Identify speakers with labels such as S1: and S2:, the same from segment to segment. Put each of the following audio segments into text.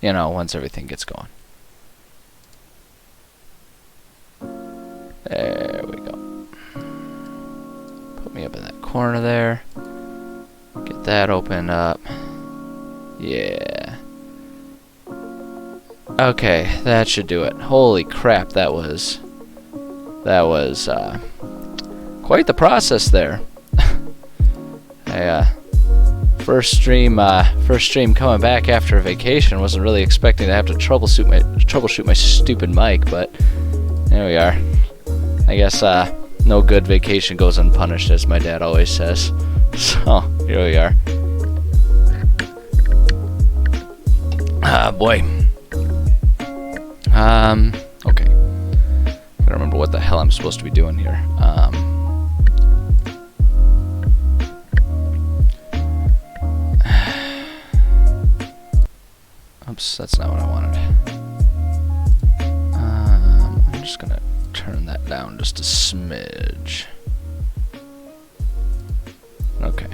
S1: you know, once everything gets going. There we go. Put me up in that corner there. Get that open up. Yeah. Okay, that should do it. Holy crap, that was quite the process there. First stream coming back after a vacation. Wasn't really expecting to have to troubleshoot my stupid mic, but there we are. I guess no good vacation goes unpunished, as my dad always says. So here we are. Boy. Okay. Gotta remember what the hell I'm supposed to be doing here. Oops, that's not what I wanted. I'm just gonna turn that down just a smidge. Okay.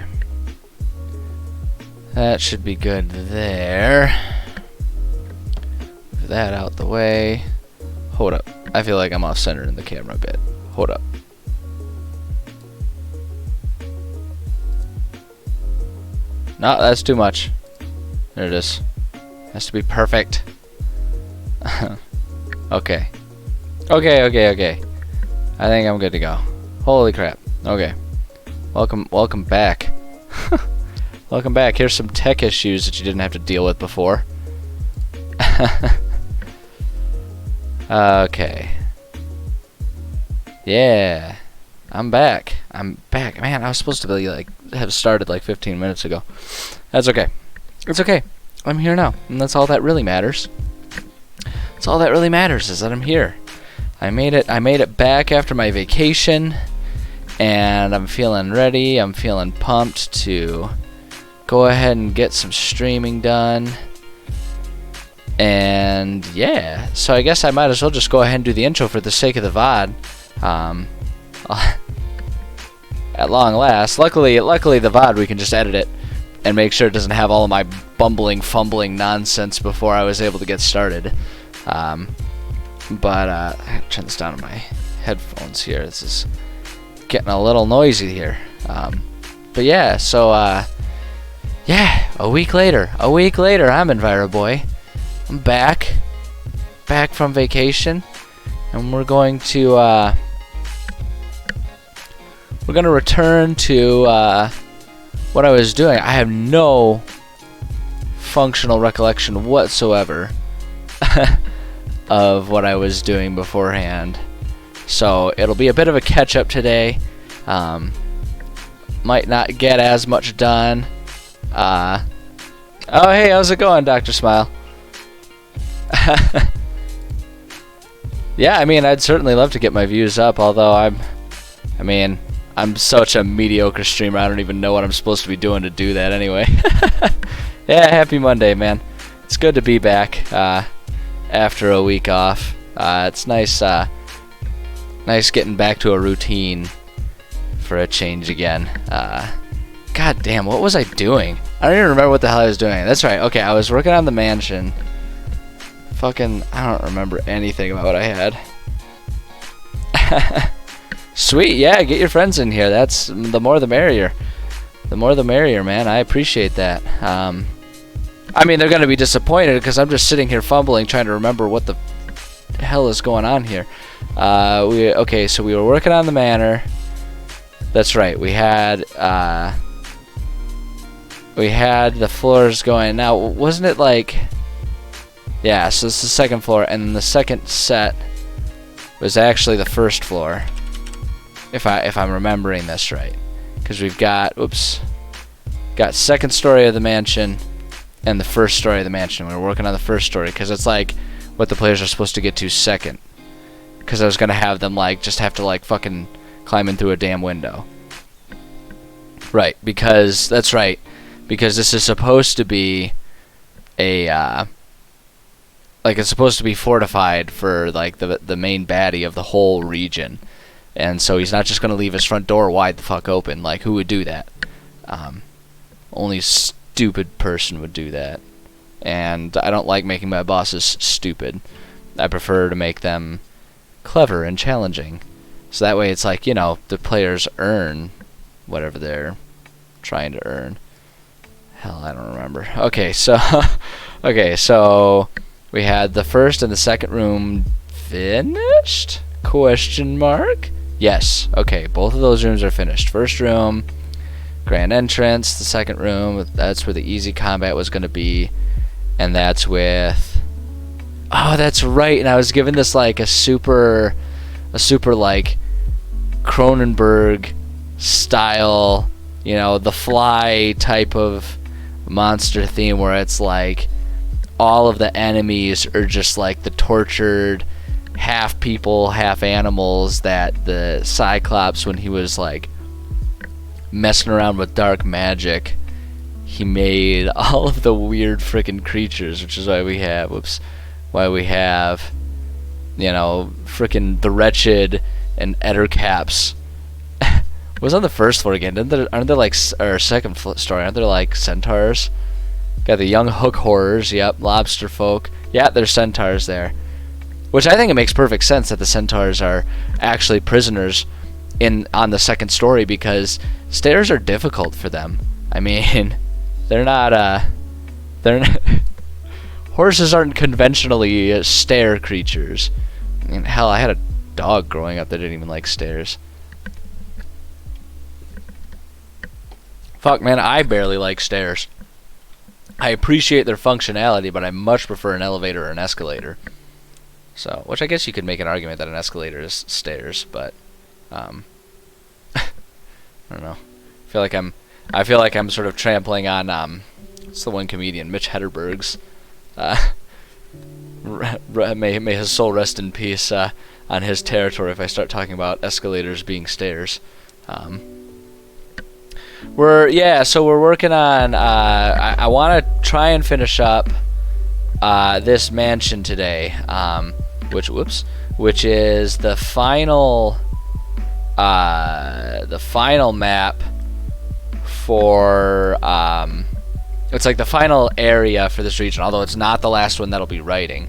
S1: That should be good there. Move that out the way. Hold up. I feel like I'm off center in the camera a bit. Hold up. No, that's too much. There it is. Has to be perfect. Okay. Okay. I think I'm good to go. Holy crap. Okay. Welcome back. Welcome back. Here's some tech issues that you didn't have to deal with before. Okay. Yeah. I'm back. Man, I was supposed to be have started like 15 minutes ago. That's okay. It's okay. I'm here now, and that's all that really matters. That's all that really matters, is that I'm here. I made it back after my vacation, and I'm feeling ready. I'm feeling pumped to go ahead and get some streaming done. And yeah, so I guess I might as well just go ahead and do the intro for the sake of the VOD. At long last. Luckily the VOD, we can just edit it and make sure it doesn't have all of my bumbling, fumbling nonsense before I was able to get started. I gotta turn this down on my headphones here. This is getting a little noisy here. But yeah, so yeah, a week later, I'm EnviroBoy. I'm back from vacation, and we're going to return to what I was doing. I have no functional recollection whatsoever of what I was doing beforehand. So it'll be a bit of a catch-up today. Might not get as much done. Oh, hey, how's it going, Dr. Smile? Yeah, I mean, I'd certainly love to get my views up, although I'm such a mediocre streamer, I don't even know what I'm supposed to be doing to do that anyway. Yeah, happy Monday, man. It's good to be back after a week off. It's nice getting back to a routine for a change again. God damn, what was I doing? I don't even remember what the hell I was doing. That's right, okay, I was working on the mansion. Fucking, I don't remember anything about what I had. Sweet, yeah, get your friends in here. That's the more the merrier. The more the merrier, man. I appreciate that. I mean, they're going to be disappointed because I'm just sitting here fumbling trying to remember what the hell is going on here. Okay, so we were working on the manor. That's right. We had the floors going. Now, wasn't it like... Yeah, so this is the second floor, and the second set was actually the first floor. If I'm remembering this right, because we've got second story of the mansion and the first story of the mansion. We're working on the first story because it's like what the players are supposed to get to second. Because I was gonna have them just have to fucking climb in through a damn window. Right, because that's right, because this is supposed to be a it's supposed to be fortified for the main baddie of the whole region. And so he's not just going to leave his front door wide the fuck open. Who would do that? Only a stupid person would do that. and I don't like making my bosses stupid. I prefer to make them clever and challenging. So that way it's like, you know, the players earn whatever they're trying to earn. Hell, I don't remember. Okay, so okay, so we had the first and the second room finished? Question mark? Yes. Okay, both of those rooms are finished. First room, grand entrance. The second room, that's where the easy combat was going to be, and that's with. Oh, that's right. And I was given this like a super like Cronenberg style, you know, The Fly type of monster theme where it's like all of the enemies are just like the tortured half people, half animals that the Cyclops, when he was like messing around with dark magic, he made all of the weird freaking creatures, which is why we have you know, freaking the Wretched and Ettercaps. Was on the first floor again. Aren't there like, or second story? Aren't there like centaurs? Got the young hook horrors. Yep, lobster folk. Yeah, there's centaurs there. Which I think it makes perfect sense that the centaurs are actually prisoners on the second story, because stairs are difficult for them. I mean, they're not horses aren't conventionally stair creatures. I mean, hell, I had a dog growing up that didn't even like stairs. Fuck, man, I barely like stairs. I appreciate their functionality, but I much prefer an elevator or an escalator. So, which I guess you could make an argument that an escalator is stairs, but I don't know. I feel like I'm sort of trampling on what's the one comedian, Mitch Hedberg's. May his soul rest in peace on his territory if I start talking about escalators being stairs. We're working on. I want to try and finish up this mansion today, which is the final map for it's like the final area for this region. Although it's not the last one that'll be writing.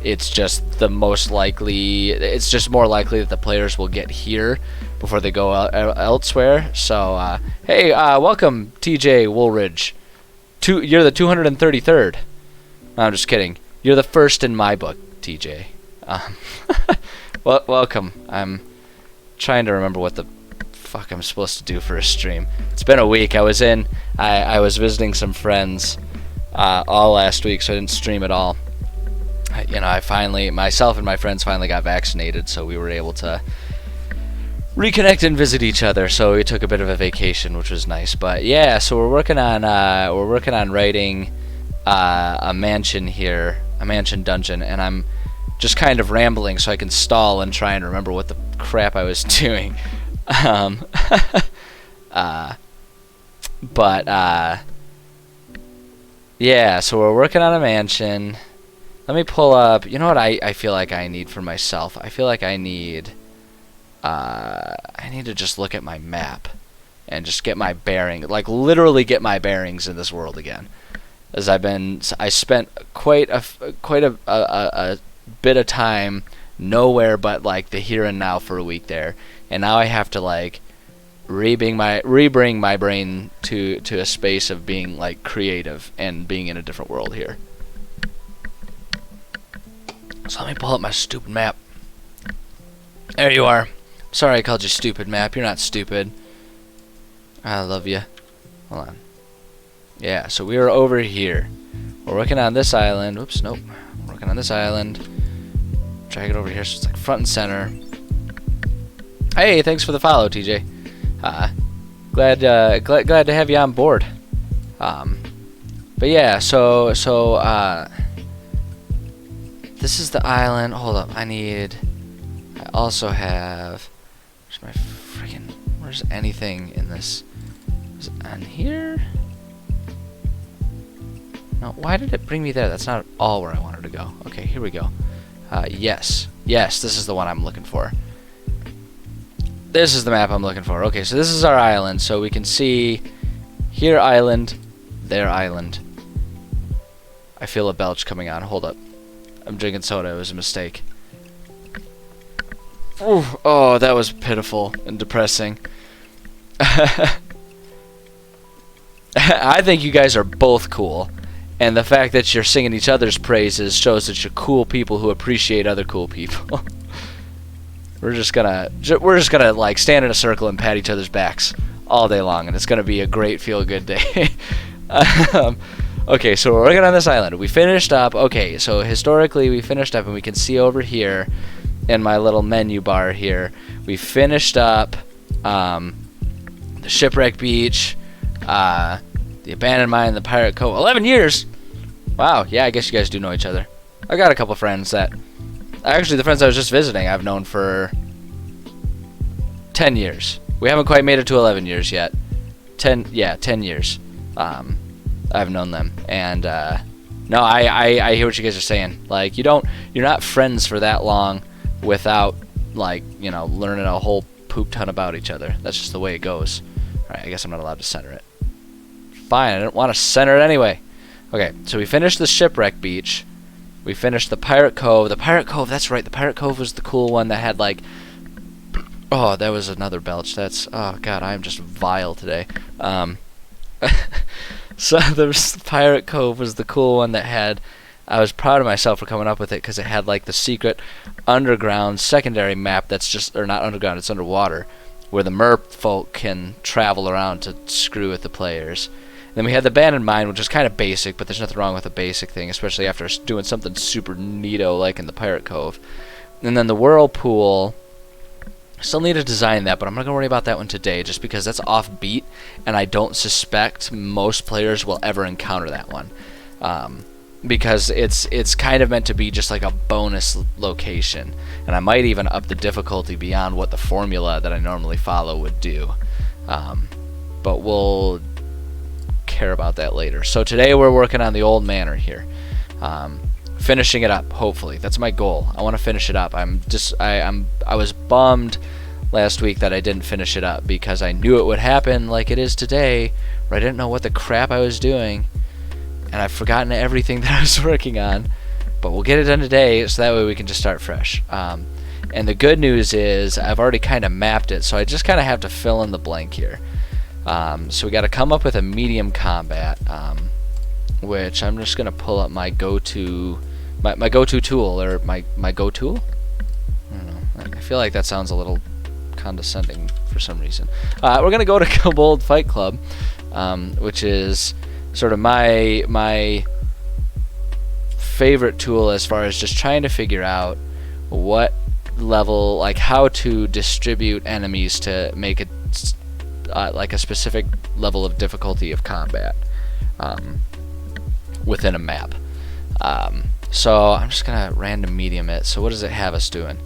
S1: It's just the most likely. It's just more likely that the players will get here before they go elsewhere. So, hey, welcome, TJ Woolridge. You're the 233rd. No, I'm just kidding. You're the first in my book, TJ. Well, welcome. I'm trying to remember what the fuck I'm supposed to do for a stream. It's been a week. I was visiting some friends all last week, so I didn't stream at all. You know, myself and my friends finally got vaccinated, so we were able to reconnect and visit each other. So we took a bit of a vacation, which was nice. But yeah, so we're working on writing a mansion here, a mansion dungeon, and I'm just kind of rambling so I can stall and try and remember what the crap I was doing. Yeah, so we're working on a mansion. Let me pull up. You know what I feel like I need for myself? I feel like I need to just look at my map and just get my bearing, like literally get my bearings in this world again. As I spent quite a bit of time nowhere but like the here and now for a week there, and now I have to like rebring my brain to a space of being like creative and being in a different world here. So let me pull up my stupid map. There you are. Sorry I called you stupid map. You're not stupid. I love you. Hold on. Yeah, so we are over here. We're working on this island. Oops, nope. We're working on this island. Drag it over here so it's like front and center. Hey, thanks for the follow, TJ. Glad to have you on board. But yeah, so this is the island. Hold up, I also have. Where's anything in this? Is it on here? No, why did it bring me there? That's not all where I wanted to go. Okay, here we go. Yes, this is the one I'm looking for. This is the map I'm looking for. Okay, so this is our island. So we can see here island, there island. I feel a belch coming on. Hold up. I'm drinking soda. It was a mistake. Ooh, oh, that was pitiful and depressing. I think you guys are both cool. And the fact that you're singing each other's praises shows that you're cool people who appreciate other cool people. We're just gonna like stand in a circle and pat each other's backs all day long, and it's gonna be a great feel-good day. Okay, so we're working on this island. We finished up. Okay, so historically we finished up, and we can see over here in my little menu bar here, we finished up the Shipwreck Beach, the Abandoned Mine, the Pirate Cove. 11 years. Wow. Yeah, I guess you guys do know each other. I got a couple friends that, actually, the friends I was just visiting, I've known for 10 years. We haven't quite made it to 11 years yet. 10 years. I've known them, and no, I hear what you guys are saying. Like, you're not friends for that long without, like, you know, learning a whole poop ton about each other. That's just the way it goes. All right, I guess I'm not allowed to center it. Fine, I didn't want to center it anyway. Okay, so we finished the Shipwreck Beach. We finished the Pirate Cove. The Pirate Cove, that's right. The Pirate Cove was the cool one that had, like... Oh, that was another belch. That's... Oh, God, I am just vile today. So the Pirate Cove was the cool one that had... I was proud of myself for coming up with it because it had, like, the secret underground secondary map that's just... Or not underground, it's underwater. Where the merp folk can travel around to screw with the players. Then we had the Abandoned Mine, which is kind of basic, but there's nothing wrong with a basic thing, especially after doing something super neato like in the Pirate Cove. And then the Whirlpool, still need to design that, but I'm not going to worry about that one today, just because that's offbeat, and I don't suspect most players will ever encounter that one. Because it's kind of meant to be just like a bonus location, and I might even up the difficulty beyond what the formula that I normally follow would do. But we'll care about that later. So today we're working on the old manor here, finishing it up. Hopefully, that's my goal. I want to finish it up. I was bummed last week that I didn't finish it up because I knew it would happen like it is today, where I didn't know what the crap I was doing, and I've forgotten everything that I was working on. But we'll get it done today, so that way we can just start fresh. And the good news is I've already kind of mapped it, so I just kind of have to fill in the blank here. So we got to come up with a medium combat, which I'm just gonna pull up my go-to, my go-to tool, or my go-tool. I don't know. I feel like that sounds a little condescending for some reason. We're gonna go to Kobold Fight Club, which is sort of my favorite tool as far as just trying to figure out what level, like how to distribute enemies to make it like a specific level of difficulty of combat within a map. So I'm just gonna random medium it. So what does it have us doing?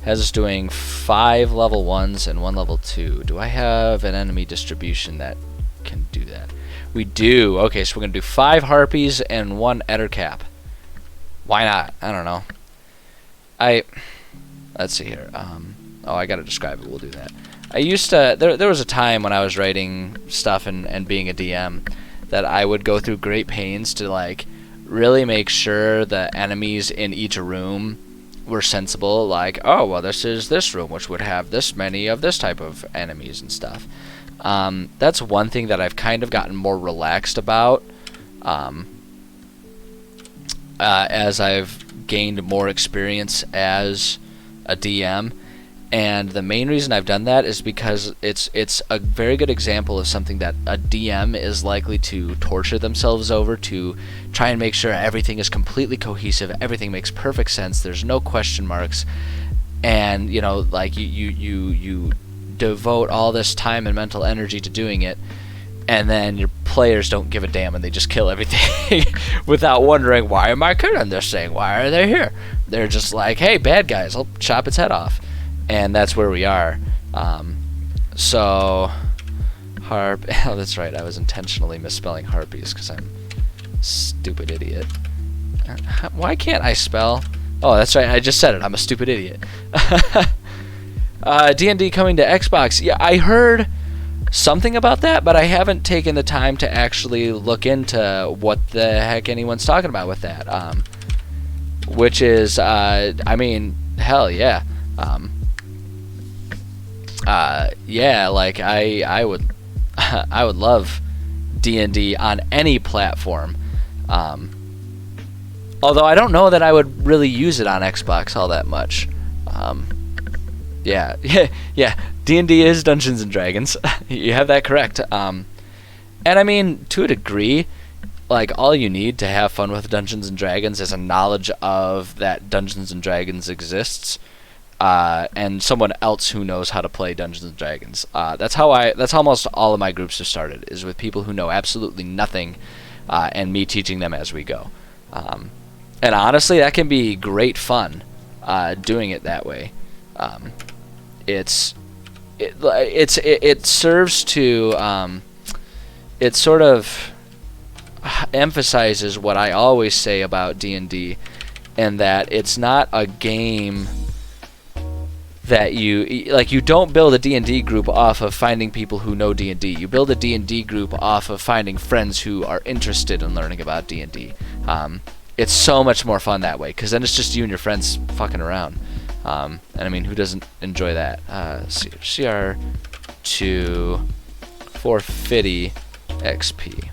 S1: It has us doing 5 level 1s and 1 level 2. Do I have an enemy distribution that can do that? We do. Okay, so we're gonna do 5 harpies and 1 ettercap. Why not? I don't know. Let's see here. Oh, I gotta describe it. We'll do that. I used to, there was a time when I was writing stuff and being a DM that I would go through great pains to, like, really make sure the enemies in each room were sensible. Like, oh, well, this is this room, which would have this many of this type of enemies and stuff. That's one thing that I've kind of gotten more relaxed about as I've gained more experience as a DM. And the main reason I've done that is because it's a very good example of something that a DM is likely to torture themselves over, to try and make sure everything is completely cohesive, everything makes perfect sense, there's no question marks, and you know, like you devote all this time and mental energy to doing it, and then your players don't give a damn and they just kill everything without wondering, why am I killing this thing? Why are they here? They're just like, hey, bad guys, I'll chop its head off. And that's where we are. So, harp. Oh, that's right. I was intentionally misspelling harpies because I'm a stupid idiot. Why can't I spell? Oh, that's right. I just said it. I'm a stupid idiot. D&D coming to Xbox. Yeah, I heard something about that, but I haven't taken the time to actually look into what the heck anyone's talking about with that. Which is, I mean, hell yeah. Yeah, like I would, I would love D&D on any platform. Although I don't know that I would really use it on Xbox all that much. Yeah, D&D is Dungeons and Dragons. You have that correct. And I mean, to a degree, like, all you need to have fun with Dungeons and Dragons is a knowledge of that Dungeons and Dragons exists, and someone else who knows how to play Dungeons and Dragons. That's how almost all of my groups have started, is with people who know absolutely nothing, and me teaching them as we go. And honestly, that can be great fun, doing it that way. It serves to, it sort of emphasizes what I always say about D&D, and that it's not a game that you don't build a D&D group off of finding people who know D&D. You build a D&D group off of finding friends who are interested in learning about D&D. It's so much more fun that way, because then it's just you and your friends fucking around. And I mean, who doesn't enjoy that? CR to 450 XP.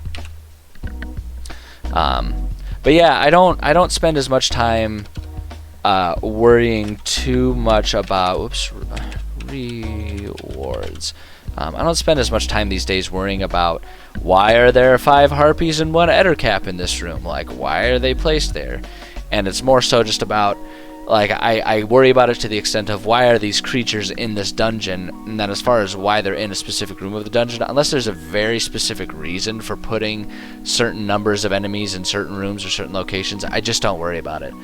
S1: But yeah, I don't spend as much time worrying too much about rewards. I don't spend as much time these days worrying about why are there 5 harpies and 1 ettercap in this room. Like, why are they placed there? And it's more so just about, like, I worry about it to the extent of why are these creatures in this dungeon, and then as far as why they're in a specific room of the dungeon, unless there's a very specific reason for putting certain numbers of enemies in certain rooms or certain locations, I just don't worry about it.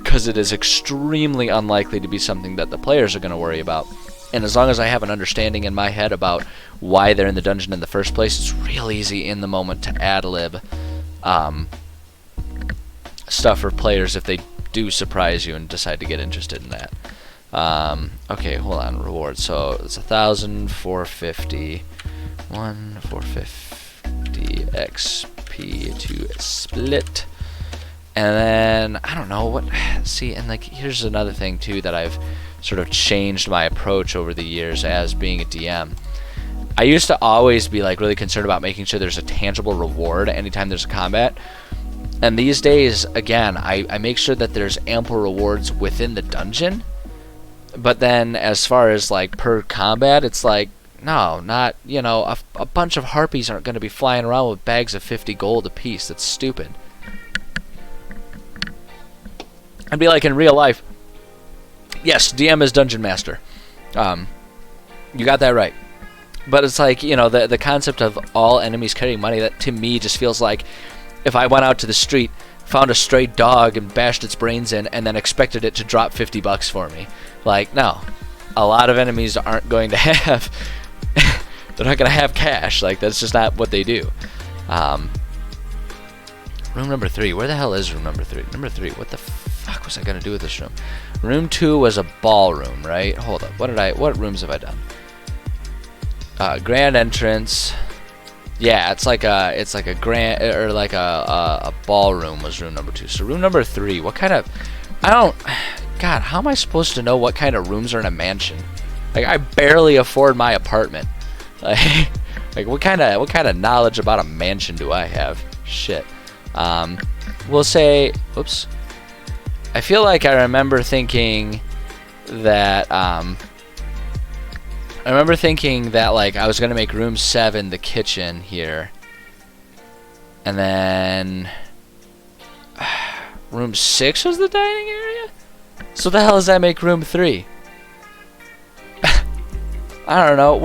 S1: Because it is extremely unlikely to be something that the players are going to worry about. And as long as I have an understanding in my head about why they're in the dungeon in the first place, it's real easy in the moment to ad-lib stuff for players if they do surprise you and decide to get interested in that. Okay, hold on, rewards. So it's 1,000, 450, 450 XP to split. And then, I don't know, what, see, and like, here's another thing too that I've sort of changed my approach over the years as being a DM. I used to always be like really concerned about making sure there's a tangible reward anytime there's a combat. And these days, again, I make sure that there's ample rewards within the dungeon. But then as far as like per combat, it's like, no, not, you know, a bunch of harpies aren't going to be flying around with bags of 50 gold apiece. That's stupid. I'd be like in real life, yes, DM is Dungeon Master. You got that right. But it's like, you know, the concept of all enemies carrying money, that to me just feels like if I went out to the street, found a stray dog and bashed its brains in, and then expected it to drop $50 for me. Like, no. A lot of enemies aren't going to have... they're not going to have cash. Like, that's just not what they do. Room number 3. Where the hell is room number 3? Number 3. What the fuck was I going to do with this room? Room 2 was a ballroom, right? Hold up. What rooms have I done? Grand entrance. Yeah, it's like a grand, or like a ballroom was room number 2. So room number 3, what kind of, God, how am I supposed to know what kind of rooms are in a mansion? Like, I barely afford my apartment. Like what kind of knowledge about a mansion do I have? Shit. We'll say, oops. I feel like I remember thinking that, like I was gonna make room 7 the kitchen here, and then room 6 was the dining area. So the hell does that make room 3? I don't know.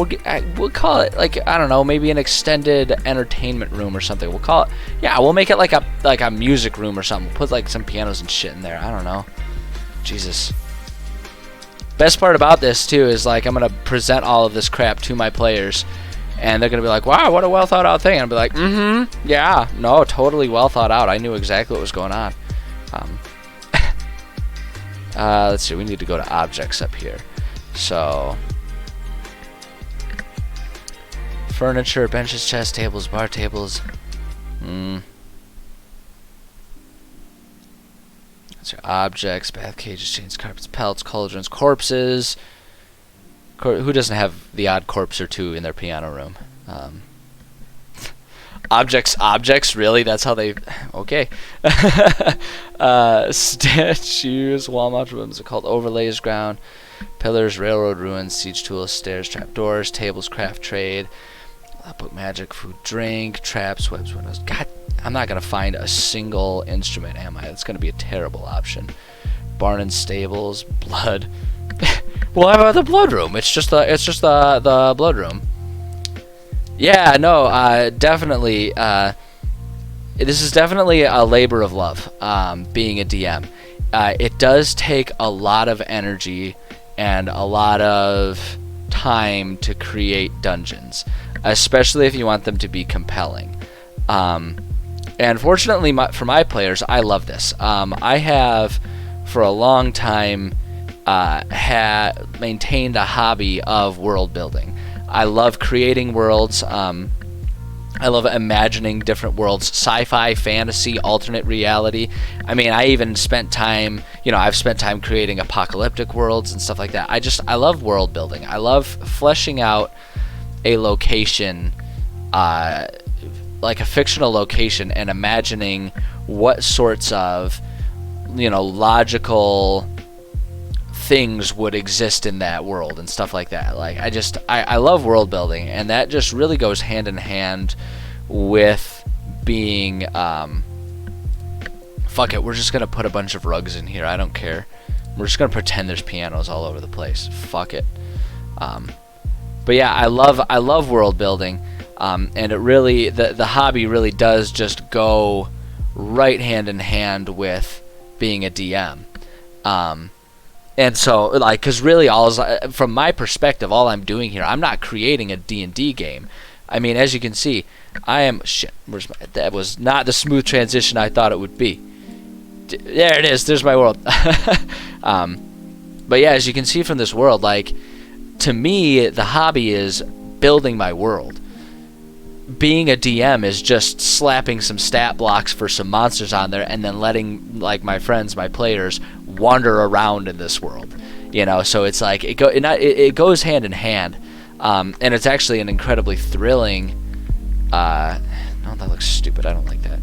S1: We'll call it, like, I don't know, maybe an extended entertainment room or something. We'll call it, yeah, we'll make it like a music room or something. We'll put like some pianos and shit in there. I don't know. Jesus. Best part about this too is, like, I'm gonna present all of this crap to my players, and they're gonna be like, "Wow, what a well thought out thing." And I'll be like, "Mm-hmm, yeah, no, totally well thought out. I knew exactly what was going on." Let's see. We need to go to objects up here. So Furniture, benches, chest tables, bar tables. Those are objects, bath cages, chains, carpets, pelts, cauldrons, corpses. Who doesn't have the odd corpse or two in their piano room? Objects, really? That's how they... Okay. Statues, wall mounted rooms are called overlays, ground, pillars, railroad ruins, siege tools, stairs, trapdoors, tables, craft, trade, book, magic, food, drink, traps, webs, windows. God, I'm not going to find a single instrument, am I? That's going to be a terrible option. Barn and stables, blood. Well, how about the blood room? It's just the blood room. Yeah, no, definitely. This is definitely a labor of love, being a DM. It does take a lot of energy and a lot of time to create dungeons, especially if you want them to be compelling. And fortunately for my players, I love this. I have, for a long time, maintained a hobby of world building. I love creating worlds. I love imagining different worlds, sci-fi, fantasy, alternate reality. I mean, I even spent time, I've spent time creating apocalyptic worlds and stuff like that. I love world building. I love fleshing out a location, like a fictional location, and imagining what sorts of, logical things would exist in that world and stuff like that. Like, I love world building, and that just really goes hand in hand with being fuck it, we're just gonna put a bunch of rugs in here, I don't care, we're just gonna pretend there's pianos all over the place, fuck it. But yeah, I love world building, and it really, the hobby really does just go right hand in hand with being a DM. And so, like, because really, from my perspective, all I'm doing here, I'm not creating a D&D game. I mean, as you can see, I am... Shit, that was not the smooth transition I thought it would be. There it is, there's my world. But yeah, as you can see from this world, like, to me, the hobby is building my world. Being a DM is just slapping some stat blocks for some monsters on there and then letting, like, my friends, my players, wander around in this world. So it's like it goes hand in hand, and it's actually an incredibly thrilling. No, that looks stupid. I don't like that.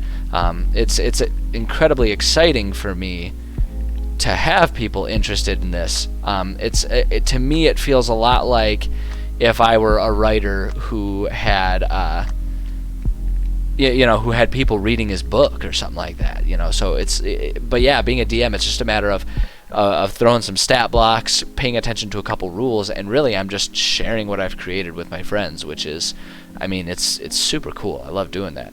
S1: It's incredibly exciting for me to have people interested in this. To me, it feels a lot like if I were a writer who had who had people reading his book or something like that, so but yeah, being a DM, it's just a matter of throwing some stat blocks, paying attention to a couple rules, and really I'm just sharing what I've created with my friends, which is, I mean, it's super cool. I love doing that.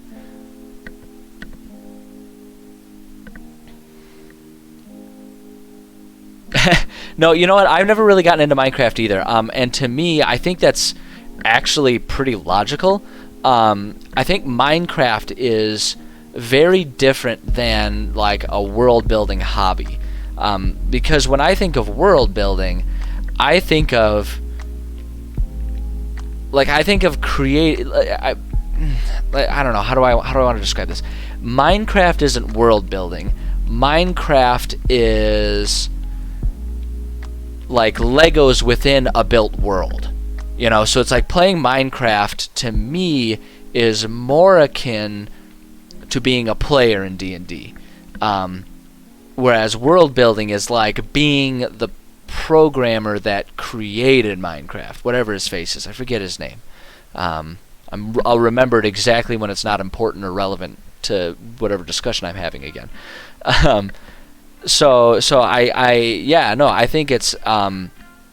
S1: No, you know what? I've never really gotten into Minecraft either. And to me, I think that's actually pretty logical. I think Minecraft is very different than like a world building hobby. Because when I think of world building, I think of create. I don't know, how do I want to describe this? Minecraft isn't world building. Minecraft is like Legos within a built world. So it's like playing Minecraft, to me, is more akin to being a player in D&D. Whereas world building is like being the programmer that created Minecraft, whatever his face is. I forget his name. I'll remember it exactly when it's not important or relevant to whatever discussion I'm having again. So I think it's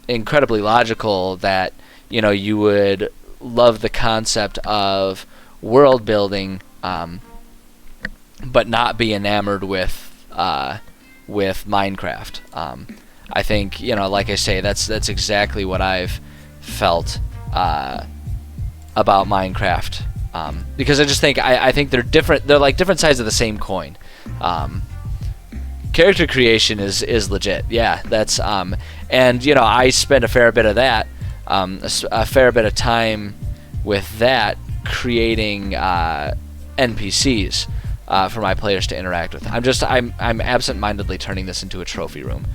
S1: incredibly logical that you would love the concept of world building, but not be enamored with Minecraft. I think, like I say, that's exactly what I've felt about Minecraft, because I just think I think they're different. They're like different sides of the same coin. Character creation is legit. Yeah, that's and I spend a fair bit of that. A fair bit of time with that, creating NPCs for my players to interact with. I'm absent-mindedly turning this into a trophy room,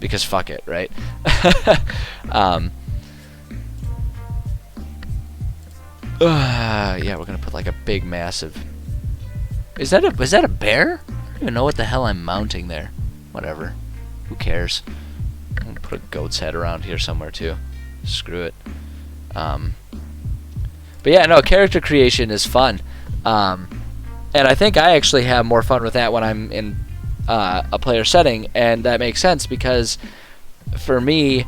S1: because fuck it, right? Yeah, we're gonna put like a big, massive. Was that a bear? I don't even know what the hell I'm mounting there. Whatever. Who cares? I'm gonna put a goat's head around here somewhere too. Screw it. But yeah, no, character creation is fun. And I think I actually have more fun with that when I'm in a player setting, and that makes sense because for me,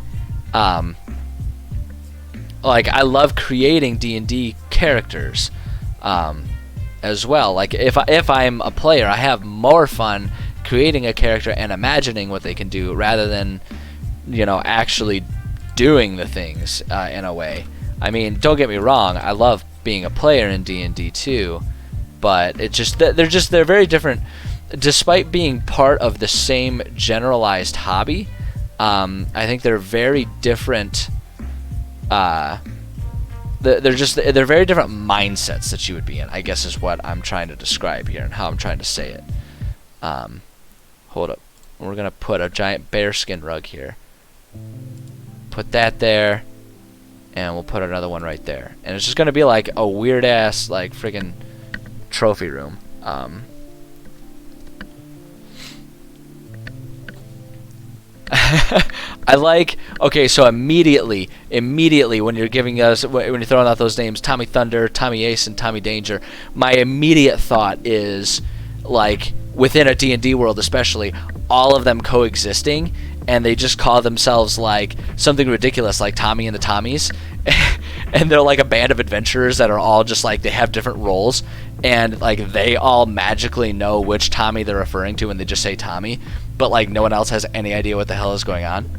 S1: like, I love creating D&D characters as well. Like, if I'm a player, I have more fun creating a character and imagining what they can do rather than, you know, actually doing the things in a way. I mean, don't get me wrong, I love being a player in D&D too, but it just they're very different. Despite being part of the same generalized hobby, I think they're very different. They're very different mindsets that you would be in, I guess, is what I'm trying to describe here and how I'm trying to say it. Hold up. We're gonna put a giant bearskin rug here. Put that there, and we'll put another one right there. And it's just gonna be like a weird ass, like, friggin' trophy room. I like, okay, so immediately when you're giving us, when you're throwing out those names, Tommy Thunder, Tommy Ace, and Tommy Danger, my immediate thought is, like, within a D&D world especially, all of them coexisting, and they just call themselves, like, something ridiculous, like Tommy and the Tommies, and they're like a band of adventurers that are all just, like, they have different roles, and, like, they all magically know which Tommy they're referring to when they just say Tommy, but, like, no one else has any idea what the hell is going on.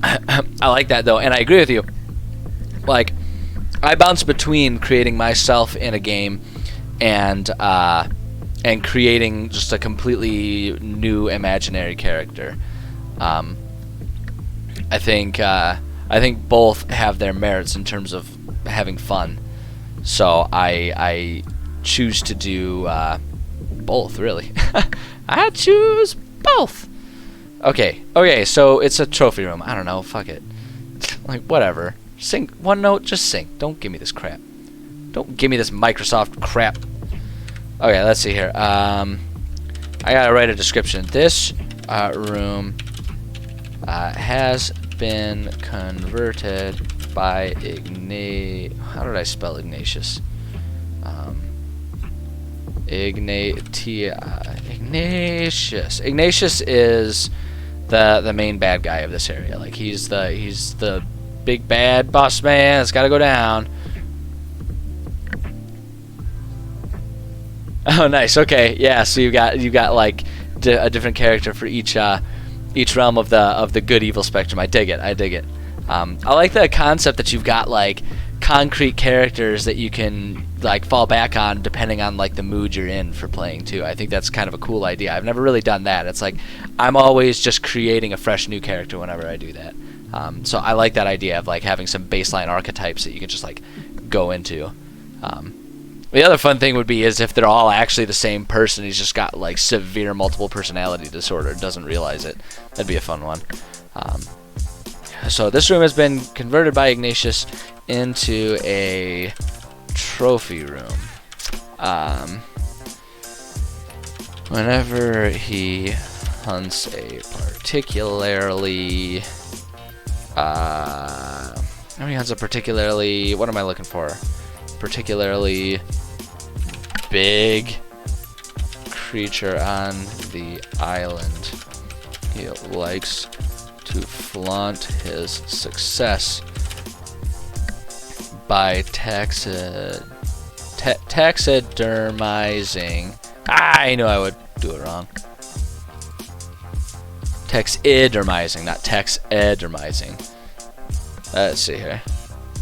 S1: I like that, though, and I agree with you. Like, I bounce between creating myself in a game and creating just a completely new imaginary character. I think both have their merits in terms of having fun. So I choose to do both, really. I choose both. Okay, so it's a trophy room. I don't know, fuck it. Like, whatever. Sing one note, just sing. Don't give me this crap. Don't give me this Microsoft crap. Okay, let's see here. I gotta write a description. This room has been converted by How did I spell Ignatius? Ignatius. Ignatius is the main bad guy of this area. Like, he's the big bad boss man. It's got to go down. Oh, nice. Okay, yeah. So you got like a different character for each realm of the good evil spectrum. I dig it. I like the concept that you've got like concrete characters that you can like fall back on depending on like the mood you're in for playing too. I think that's kind of a cool idea. I've never really done that. It's like I'm always just creating a fresh new character whenever I do that. So I like that idea of like having some baseline archetypes that you can just like go into. The other fun thing would be is if they're all actually the same person. He's just got like severe multiple personality disorder, doesn't realize it. That'd be a fun one. So this room has been converted by Ignatius into a trophy room. Whenever he hunts a particularly what am I looking for? Particularly big creature on the island, he likes to flaunt his success by taxidermizing. I knew I would do it wrong. Taxidermizing, not taxidermizing. Let's see here.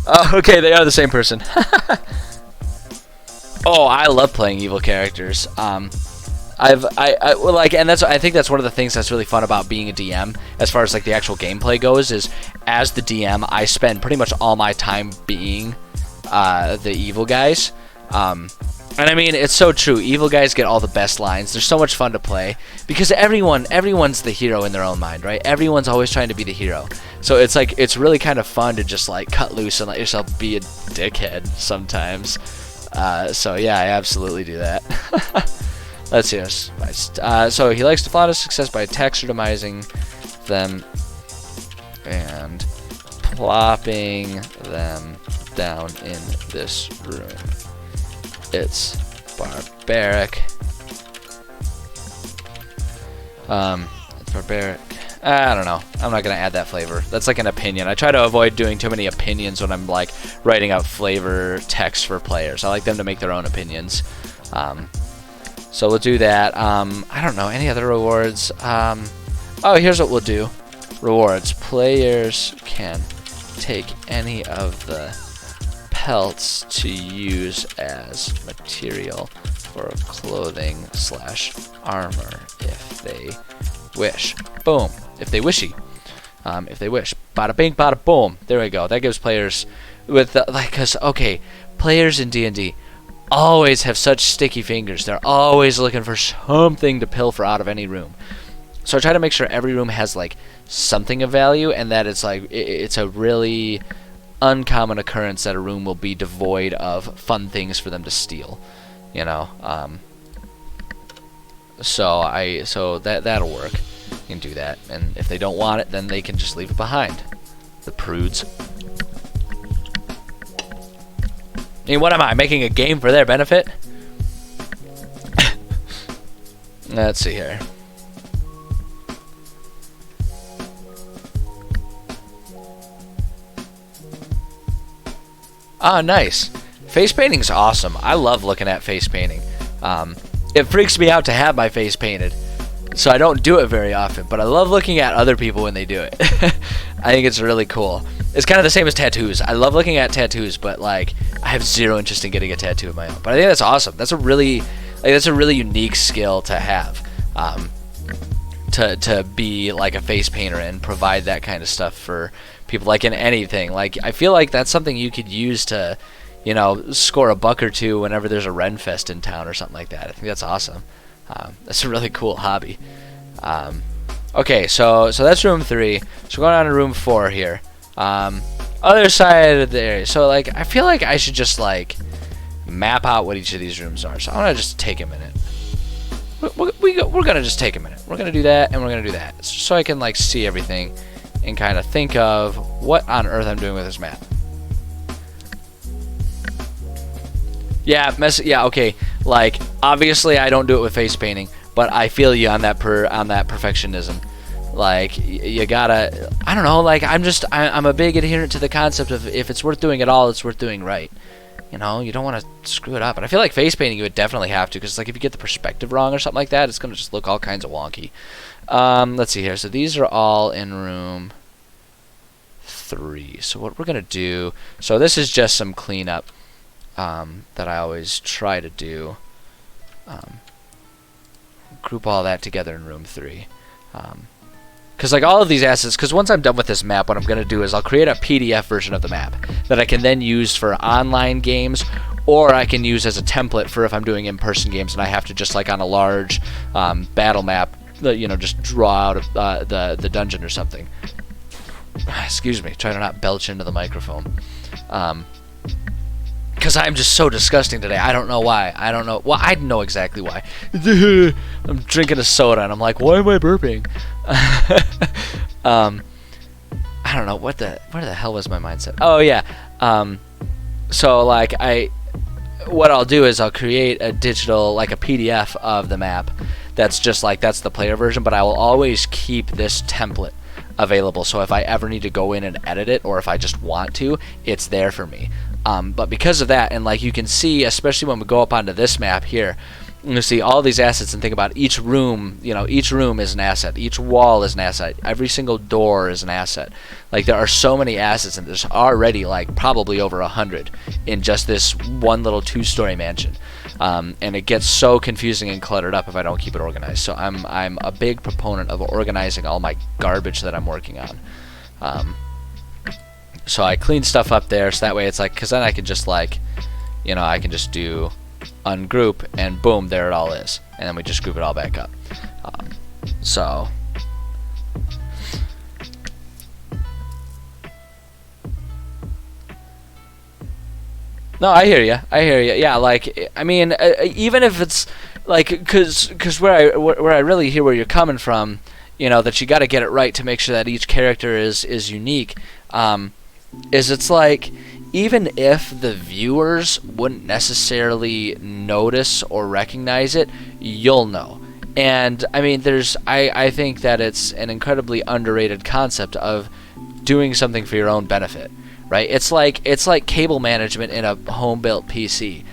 S1: Oh, okay, they are the same person. Oh, I love playing evil characters. well, like, and I think that's one of the things that's really fun about being a DM as far as like the actual gameplay goes, is as the DM I spend pretty much all my time being the evil guys. And I mean, it's so true. Evil guys get all the best lines. They're so much fun to play because everyone's the hero in their own mind, right? Everyone's always trying to be the hero. So it's like, it's really kind of fun to just like cut loose and let yourself be a dickhead sometimes. So yeah, I absolutely do that. Let's see. So he likes to flaunt his success by taxidermizing them and plopping them down in this room. It's barbaric. It's barbaric. I don't know. I'm not gonna add that flavor. That's like an opinion. I try to avoid doing too many opinions when I'm like writing out flavor text for players. I like them to make their own opinions. So we'll do that. I don't know. Any other rewards? Oh, here's what we'll do. Rewards. Players can take any of the pelts to use as material for clothing / armor if they wish. Boom. If they wishy. If they wish. Bada bing, bada boom. There we go. That gives players with the, like, cause okay, players in D&D always have such sticky fingers. They're always looking for something to pilfer out of any room. So I try to make sure every room has like something of value, and that it's like it's a really uncommon occurrence that a room will be devoid of fun things for them to steal, you know. So that'll work. You can do that, and if they don't want it, then they can just leave it behind. The prudes. I mean, what am I, making a game for their benefit? Let's see here. Ah, nice. Face painting's awesome. I love looking at face painting. It freaks me out to have my face painted, so I don't do it very often, but I love looking at other people when they do it. I think it's really cool. It's kind of the same as tattoos. I love looking at tattoos, but like I have zero interest in getting a tattoo of my own. But I think that's awesome. That's a really unique skill to have. To be like a face painter and provide that kind of stuff for people, like in anything. Like I feel like that's something you could use to, you know, score a buck or two whenever there's a Renfest in town or something like that. I think that's awesome. That's a really cool hobby. Okay, so that's room 3. So we're going on to room 4 here. Other side of the area. So like I feel like I should just like map out what each of these rooms are. So I'm gonna just take a minute. We're gonna just take a minute. We're gonna do that, and we're gonna do that, so I can like see everything and kind of think of what on earth I'm doing with this map. Yeah, okay. Like obviously I don't do it with face painting, but I feel you on that perfectionism. Like you gotta, I don't know. Like I'm a big adherent to the concept of if it's worth doing at all, it's worth doing right. You know, you don't want to screw it up. And I feel like face painting you would definitely have to, because like if you get the perspective wrong or something like that, it's gonna just look all kinds of wonky. Let's see here. So these are all in room 3. So what we're gonna do, so this is just some cleanup that I always try to do. Group all that together in room 3. Because like all of these assets, because once I'm done with this map, what I'm going to do is I'll create a PDF version of the map that I can then use for online games, or I can use as a template for if I'm doing in-person games and I have to just like on a large battle map, you know, just draw out the dungeon or something. Excuse me, try to not belch into the microphone. Because I'm just so disgusting today. I don't know why. I don't know. Well, I know exactly why. I'm drinking a soda and I'm like, why am I burping? I don't know. Where the hell was my mindset? Oh, yeah. So, like, what I'll do is I'll create a digital, like a PDF of the map that's just like, that's the player version, but I will always keep this template available. So if I ever need to go in and edit it, or if I just want to, it's there for me. But because of that, and like you can see, especially when we go up onto this map here, you see all these assets and think about each room. You know, each room is an asset. Each wall is an asset. Every single door is an asset. Like, there are so many assets, and there's already like probably over 100 in just this one little 2-story mansion. And it gets so confusing and cluttered up if I don't keep it organized. So I'm a big proponent of organizing all my garbage that I'm working on. So I clean stuff up there, so that way it's like, because then I can just like, you know, I can just do ungroup, and boom, there it all is, and then we just group it all back up. So no, I hear you. Yeah, like, I mean, even if it's like, cause where I really hear where you're coming from, you know, that you got to get it right to make sure that each character is unique. Is it's like, even if the viewers wouldn't necessarily notice or recognize it, you'll know. And I mean, I think that it's an incredibly underrated concept of doing something for your own benefit, right? It's like cable management in a home-built PC.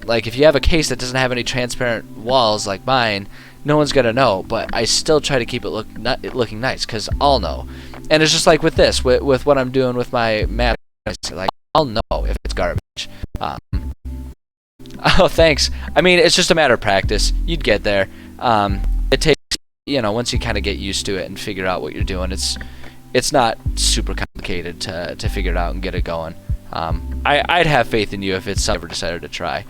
S1: Like, if you have a case that doesn't have any transparent walls like mine, no one's gonna know. But I still try to keep it looking nice, because I'll know. And it's just like with this, with what I'm doing with my map. Like, I'll know if it's garbage. Oh, thanks. I mean, it's just a matter of practice. You'd get there. It takes, you know, once you kind of get used to it and figure out what you're doing, it's not super complicated to figure it out and get it going. I'd have faith in you if it's something you ever decided to try.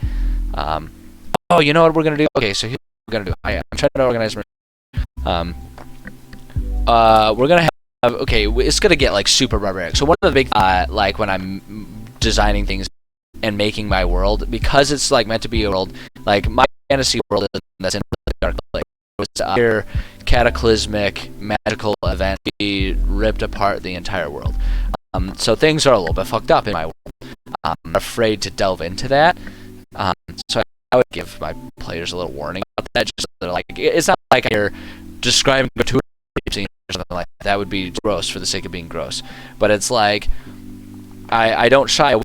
S1: Oh, you know what we're gonna do? Okay, so here's what we're gonna do. I'm trying to organize. We're gonna have. Okay, it's gonna get like super barbaric. So one of the big like when I'm designing things and making my world, because it's like meant to be a world, like my fantasy world that's in the dark place. It's a cataclysmic magical event, be ripped apart the entire world. So things are a little bit fucked up in my world. I'm afraid to delve into that. So I would give my players a little warning about that. Just so they're like, it's not like you're describing a tour scene or something like that. That would be gross for the sake of being gross. But it's like, I don't shy away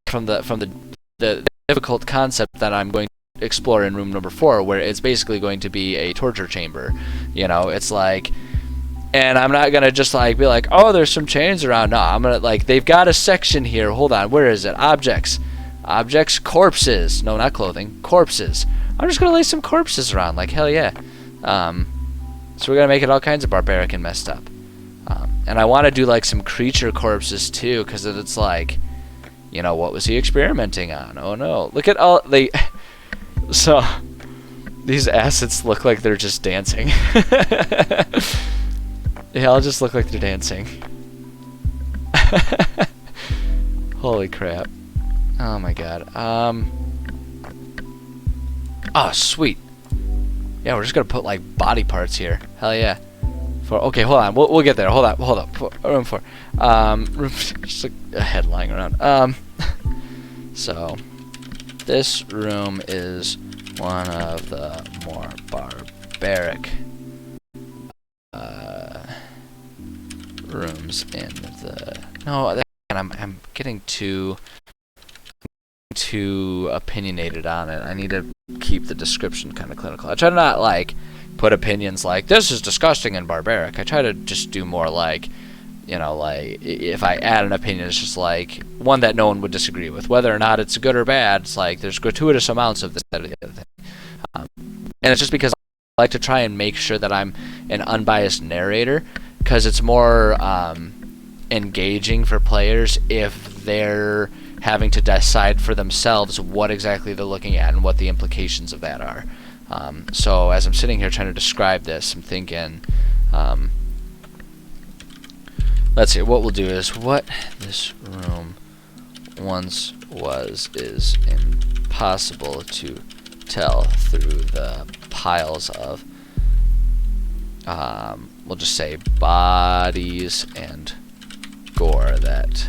S1: from the difficult concept that I'm going to explore in room number 4, where it's basically going to be a torture chamber. You know, it's like, and I'm not gonna just like be like, oh, there's some chains around. No, I'm gonna like, they've got a section here. Hold on, where is it? Objects, corpses. No, not clothing, corpses. I'm just gonna lay some corpses around. Like, hell yeah. So we're gonna make it all kinds of barbaric and messed up. And I want to do like some creature corpses too, because it's like, you know, what was he experimenting on? Oh no, look at all they. So these assets look like they're just dancing. Yeah, I'll just look like they're dancing. Holy crap. Oh my god. Oh, sweet. Yeah, we're just gonna put like body parts here. Hell yeah. Okay, hold on. We'll get there. Hold up. Room 4. Just like a head lying around. So this room is one of the more barbaric rooms in the. No, I'm getting too opinionated on it. I need to keep the description kind of clinical. I try to not like put opinions like this is disgusting and barbaric. I try to just do more like, you know, like if I add an opinion, it's just like one that no one would disagree with, whether or not it's good or bad. It's like there's gratuitous amounts of this, that, or the other thing, and it's just because I like to try and make sure that I'm an unbiased narrator, because it's more engaging for players if they're having to decide for themselves what exactly they're looking at and what the implications of that are. So as I'm sitting here trying to describe this, I'm thinking, let's see, what we'll do is what this room once was is impossible to tell through the piles of, we'll just say bodies and gore that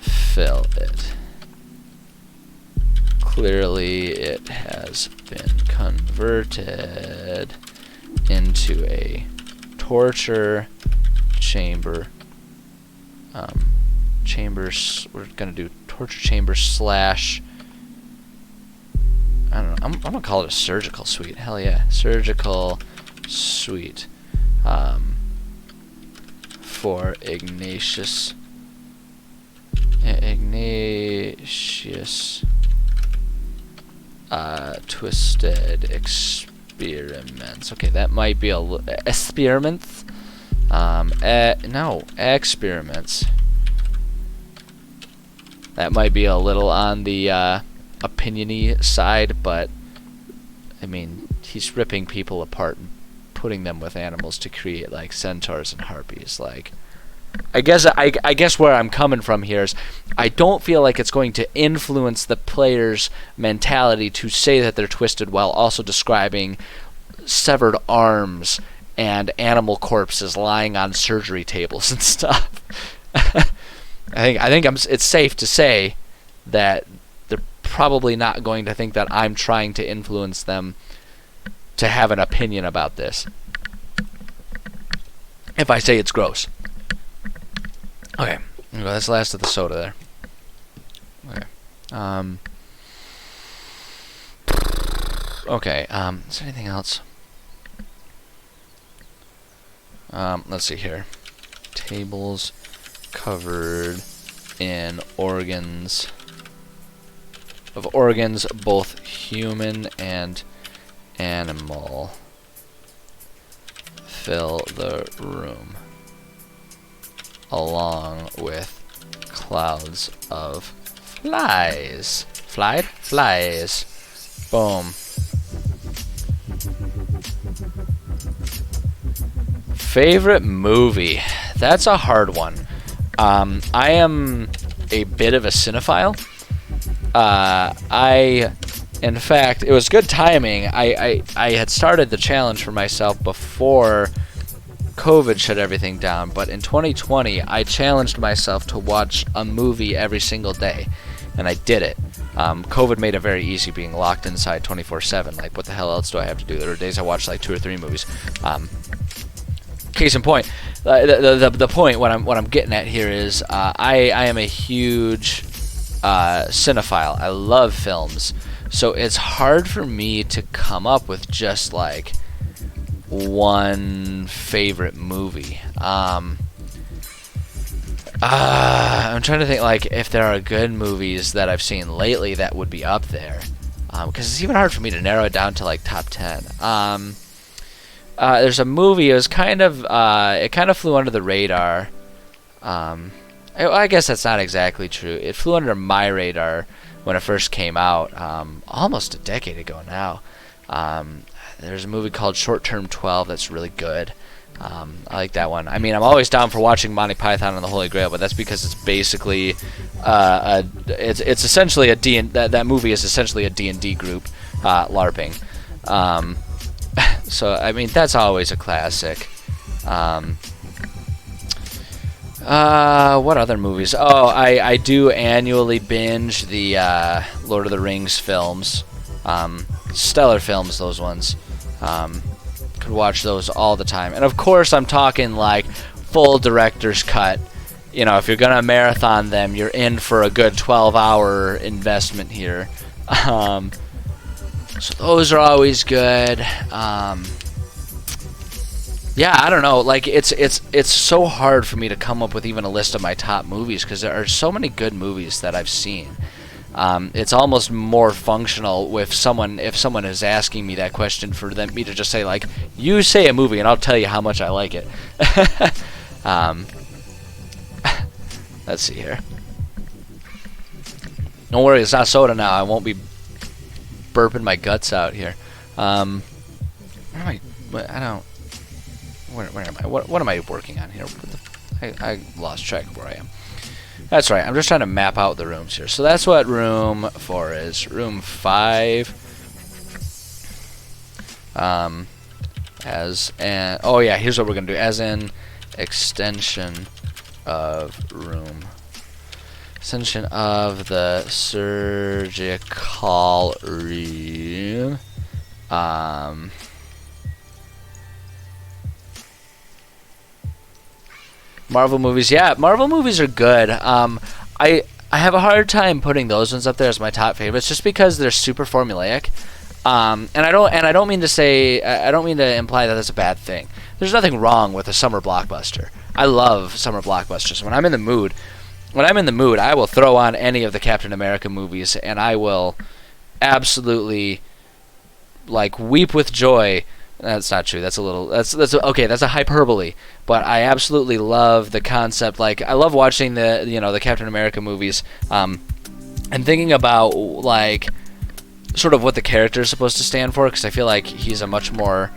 S1: fill it. Clearly it has been converted into a torture chamber. Chambers, we're gonna do torture chamber slash, I don't know, I'm I'm gonna call it a surgical suite. Hell yeah, surgical suite. For Ignatius. Ignatius. Twisted experiments. Okay, that might be a experiments. No, experiments. That might be a little on the opinion-y side, but I mean, he's ripping people apart and putting them with animals to create like centaurs and harpies. Like, I guess where I'm coming from here is I don't feel like it's going to influence the player's mentality to say that they're twisted while also describing severed arms and animal corpses lying on surgery tables and stuff. It's safe to say that they're probably not going to think that I'm trying to influence them to have an opinion about this if I say it's gross. Okay, that's the last of the soda there. Okay. Okay, is there anything else? Let's see here. Tables covered in organs both human and animal fill the room, along with clouds of flies. Flies. Boom. Favorite movie? That's a hard one. I am a bit of a cinephile. In fact, it was good timing. I had started the challenge for myself before COVID shut everything down, but in 2020, I challenged myself to watch a movie every single day, and I did it. COVID made it very easy being locked inside 24/7. Like, what the hell else do I have to do? There were days I watched like 2 or 3 movies. Case in point, the point what I'm getting at here is I am a huge cinephile. I love films, so it's hard for me to come up with just like one favorite movie. I'm trying to think like if there are good movies that I've seen lately that would be up there, because it's even hard for me to narrow it down to like top 10. There's a movie. It was kind of it kind of flew under the radar. I guess that's not exactly true. It flew under my radar when it first came out, almost a decade ago now. There's a movie called Short Term 12 that's really good. I like that one. I mean, I'm always down for watching Monty Python and the Holy Grail, but that's because it's basically it's essentially that movie is essentially a D&D group LARPing. So I mean, that's always a classic. What other movies? Oh, I do annually binge the Lord of the Rings films. Stellar films, those ones. Could watch those all the time. And of course, I'm talking like full director's cut. You know, if you're gonna marathon them, you're in for a good 12-hour investment here. So those are always good. Yeah, I don't know. Like it's so hard for me to come up with even a list of my top movies because there are so many good movies that I've seen. It's almost more functional if someone is asking me that question for me to just say like, you say a movie and I'll tell you how much I like it. Let's see here. Don't worry, it's not soda now. I won't be burping my guts out here. Where am I? I don't. Where am I? What am I working on here? I lost track of where I am. That's right. I'm just trying to map out the rooms here. So that's what room 4 is. Room 5. As an here's what we're gonna do. As an extension of room. Extension of the surgical room. Marvel movies, yeah, Marvel movies are good. I have a hard time putting those ones up there as my top favorites just because they're super formulaic. And I don't mean to say, I don't mean to imply that that's a bad thing. There's nothing wrong with a summer blockbuster. I love summer blockbusters. When I'm in the mood, I will throw on any of the Captain America movies, and I will absolutely like weep with joy. That's not true. That's a hyperbole. But I absolutely love the concept. Like, I love watching the Captain America movies, and thinking about like sort of what the character is supposed to stand for, because I feel like he's a much more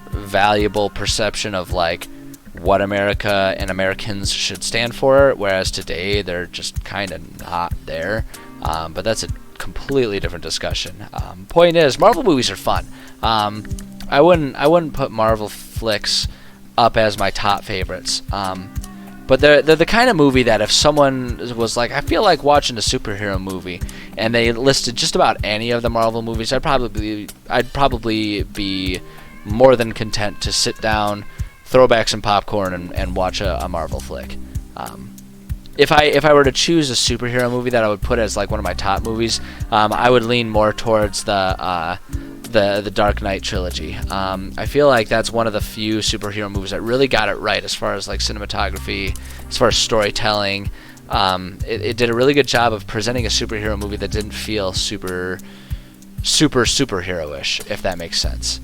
S1: valuable perception of like what America and Americans should stand for, whereas today they're just kind of not there. But that's a completely different discussion. Point is, Marvel movies are fun. I wouldn't put Marvel flicks up as my top favorites. But they're the kind of movie that if someone was like, I feel like watching a superhero movie, and they listed just about any of the Marvel movies, I'd probably be more than content to sit down, throw back some popcorn, and watch a Marvel flick. If I were to choose a superhero movie that I would put as like one of my top movies, I would lean more towards the Dark Knight trilogy. I feel like that's one of the few superhero movies that really got it right as far as like cinematography, as far as storytelling. It did a really good job of presenting a superhero movie that didn't feel super superhero-ish, if that makes sense.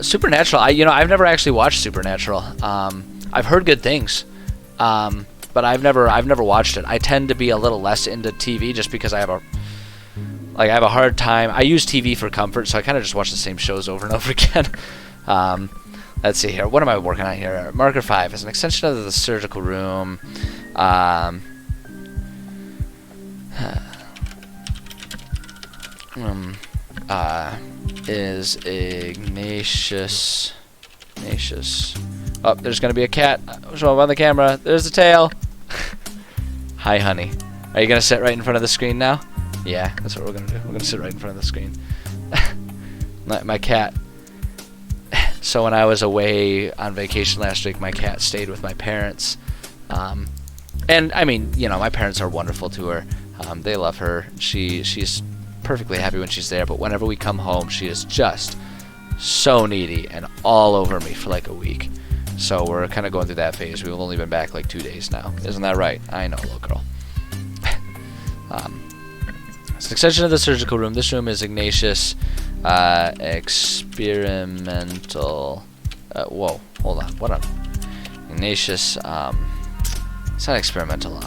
S1: Supernatural. I've never actually watched Supernatural. I've heard good things, but I've never watched it. I tend to be a little less into TV just because I have a hard time. I use TV for comfort, so I kind of just watch the same shows over and over again. Let's see here. What am I working on here? Marker 5 is an extension of the surgical room. Is Ignatius. Oh, there's gonna be a cat. Show him on the camera. There's the tail. Hi, honey. Are you gonna sit right in front of the screen now? Yeah, that's what we're gonna do. We're gonna sit right in front of the screen. My cat. So when I was away on vacation last week, my cat stayed with my parents. And I mean, my parents are wonderful to her. They love her. She's perfectly happy when she's there, but whenever we come home, she is just so needy and all over me for like a week. So we're kind of going through that phase. We've only been back like 2 days now. Isn't that right? I know, little girl. It's an extension of the surgical room. This room is Ignatius experimental. Whoa, hold on. What Ignatius? It's not experimental.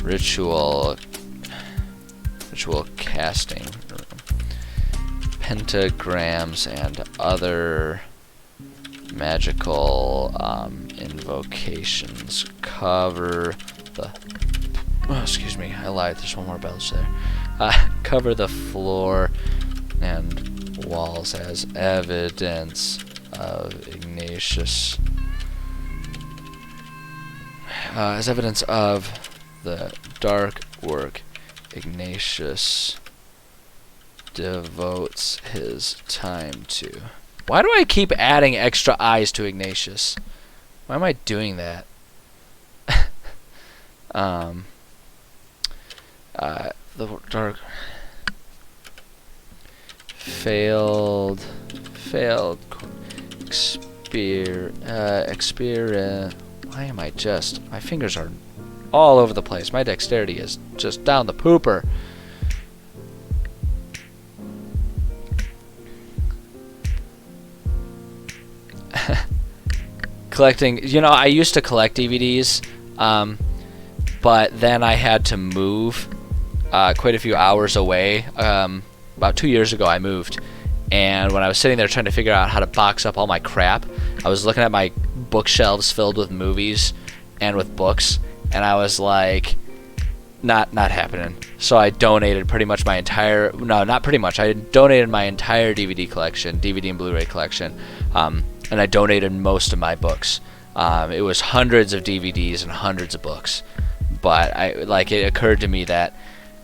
S1: Ritual casting, pentagrams, and other magical invocations. Cover the. Oh, excuse me, I lied. There's one more belch there. Cover the floor and walls as evidence of Ignatius. As evidence of the dark work Ignatius devotes his time to. Why do I keep adding extra eyes to Ignatius? Why am I doing that? The dark failed why am I just, my fingers are all over the place. My dexterity is just down the pooper. Collecting, I used to collect DVDs, but then I had to move quite a few hours away. About 2 years ago I moved, and when I was sitting there trying to figure out how to box up all my crap, I was looking at my bookshelves filled with movies and with books, and I was like, not happening. So I donated pretty much my entire, no, not pretty much, I donated my entire DVD collection, DVD and Blu-ray collection, and I donated most of my books. It was hundreds of DVDs and hundreds of books, but it occurred to me that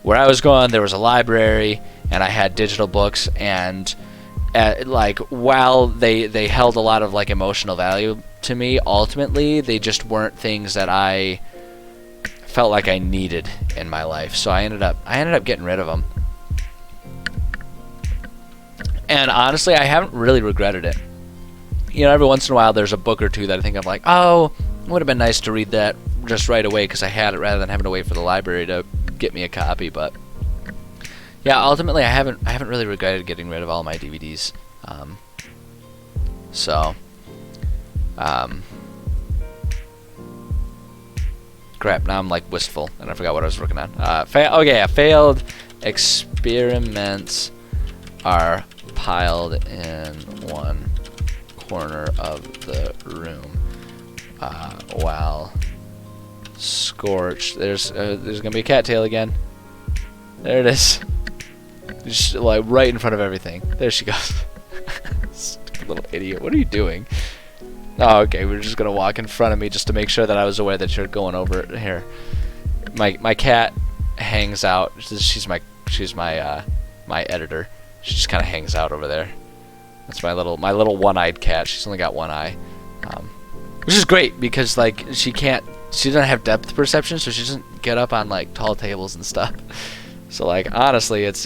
S1: where I was going, there was a library, and I had digital books, and while they held a lot of emotional value to me, ultimately they just weren't things that I felt like I needed in my life. So I ended up getting rid of them. And honestly, I haven't really regretted it. You know, every once in a while there's a book or two that I think I'm like, oh, it would have been nice to read that just right away because I had it rather than having to wait for the library to get me a copy. But yeah, ultimately I haven't really regretted getting rid of all my DVDs. Crap, now I'm like wistful and I forgot what I was working on. Failed experiments are piled in one corner of the room while scorched. There's gonna be a cattail again. There it is. Just like right in front of everything. There she goes. Stupid little idiot. What are you doing? Oh, okay. We're just gonna walk in front of me just to make sure that I was aware that you're going over it here. My cat hangs out. She's my editor. She just kind of hangs out over there. That's my little one-eyed cat. She's only got one eye, which is great because like she doesn't have depth perception, so she doesn't get up on like tall tables and stuff. So like honestly, it's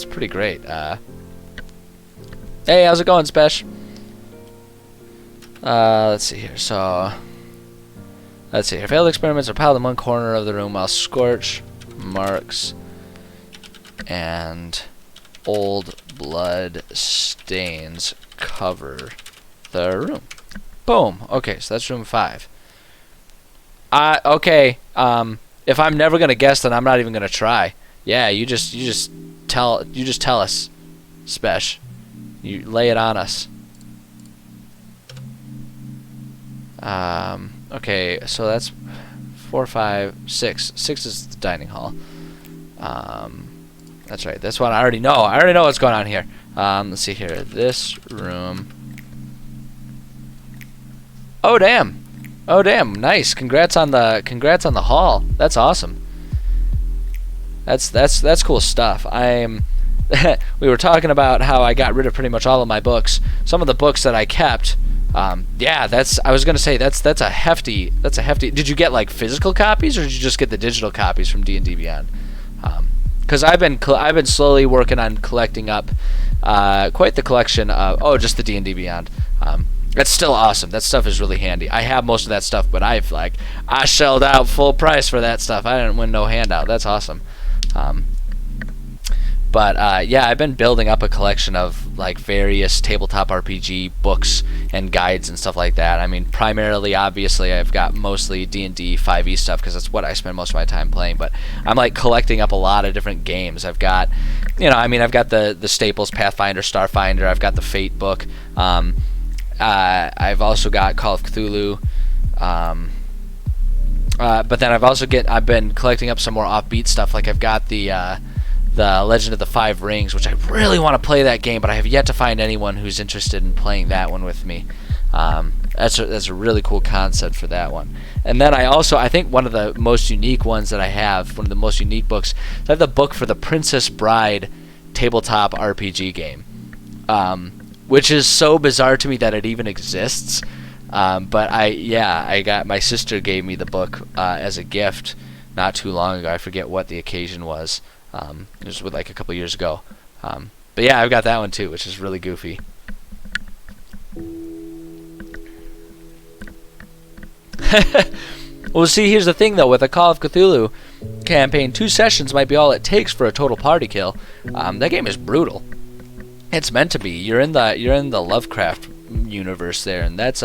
S1: pretty great. Hey, how's it going, Spesh? Let's see here. So let's see here. Failed experiments are piled in one corner of the room while scorch marks and old blood stains cover the room. Boom. Okay, so that's room 5. Okay. If I'm never gonna guess, then I'm not even gonna try. Yeah, you just tell us, Spesh. You lay it on us. Okay, so that's 4, 5, 6. 6 is the dining hall. That's right. That's what I already know. I already know what's going on here. Let's see here. This room. Oh damn. Oh damn. Nice. Congrats on the haul. That's awesome. That's cool stuff. We were talking about how I got rid of pretty much all of my books. Some of the books that I kept. Yeah, I was gonna say that's a hefty. Did you get like physical copies or did you just get the digital copies from D&D Beyond? Because I've been slowly working on collecting up quite the collection of just the D&D Beyond. That's still awesome. That stuff is really handy. I have most of that stuff, but I shelled out full price for that stuff. I didn't win no handout. That's awesome. Yeah, I've been building up a collection of like various tabletop RPG books and guides and stuff like that. I mean, primarily, obviously, I've got mostly D&D 5e stuff because that's what I spend most of my time playing. But I'm like collecting up a lot of different games. I've got, I've got the staples: Pathfinder, Starfinder. I've got the Fate book. I've also got Call of Cthulhu. But then I've been collecting up some more offbeat stuff. Like I've got the Legend of the Five Rings, which I really want to play that game, but I have yet to find anyone who's interested in playing that one with me. That's a really cool concept for that one. And then I think one of the most unique ones that I have, one of the most unique books, I have the book for the Princess Bride tabletop RPG game, which is so bizarre to me that it even exists. But my sister gave me the book as a gift not too long ago. I forget what the occasion was. It was like a couple years ago. But yeah, I've got that one too, which is really goofy. Well, see, here's the thing though. With a Call of Cthulhu campaign, 2 sessions might be all it takes for a total party kill. That game is brutal. It's meant to be. You're in the Lovecraft universe there, and that's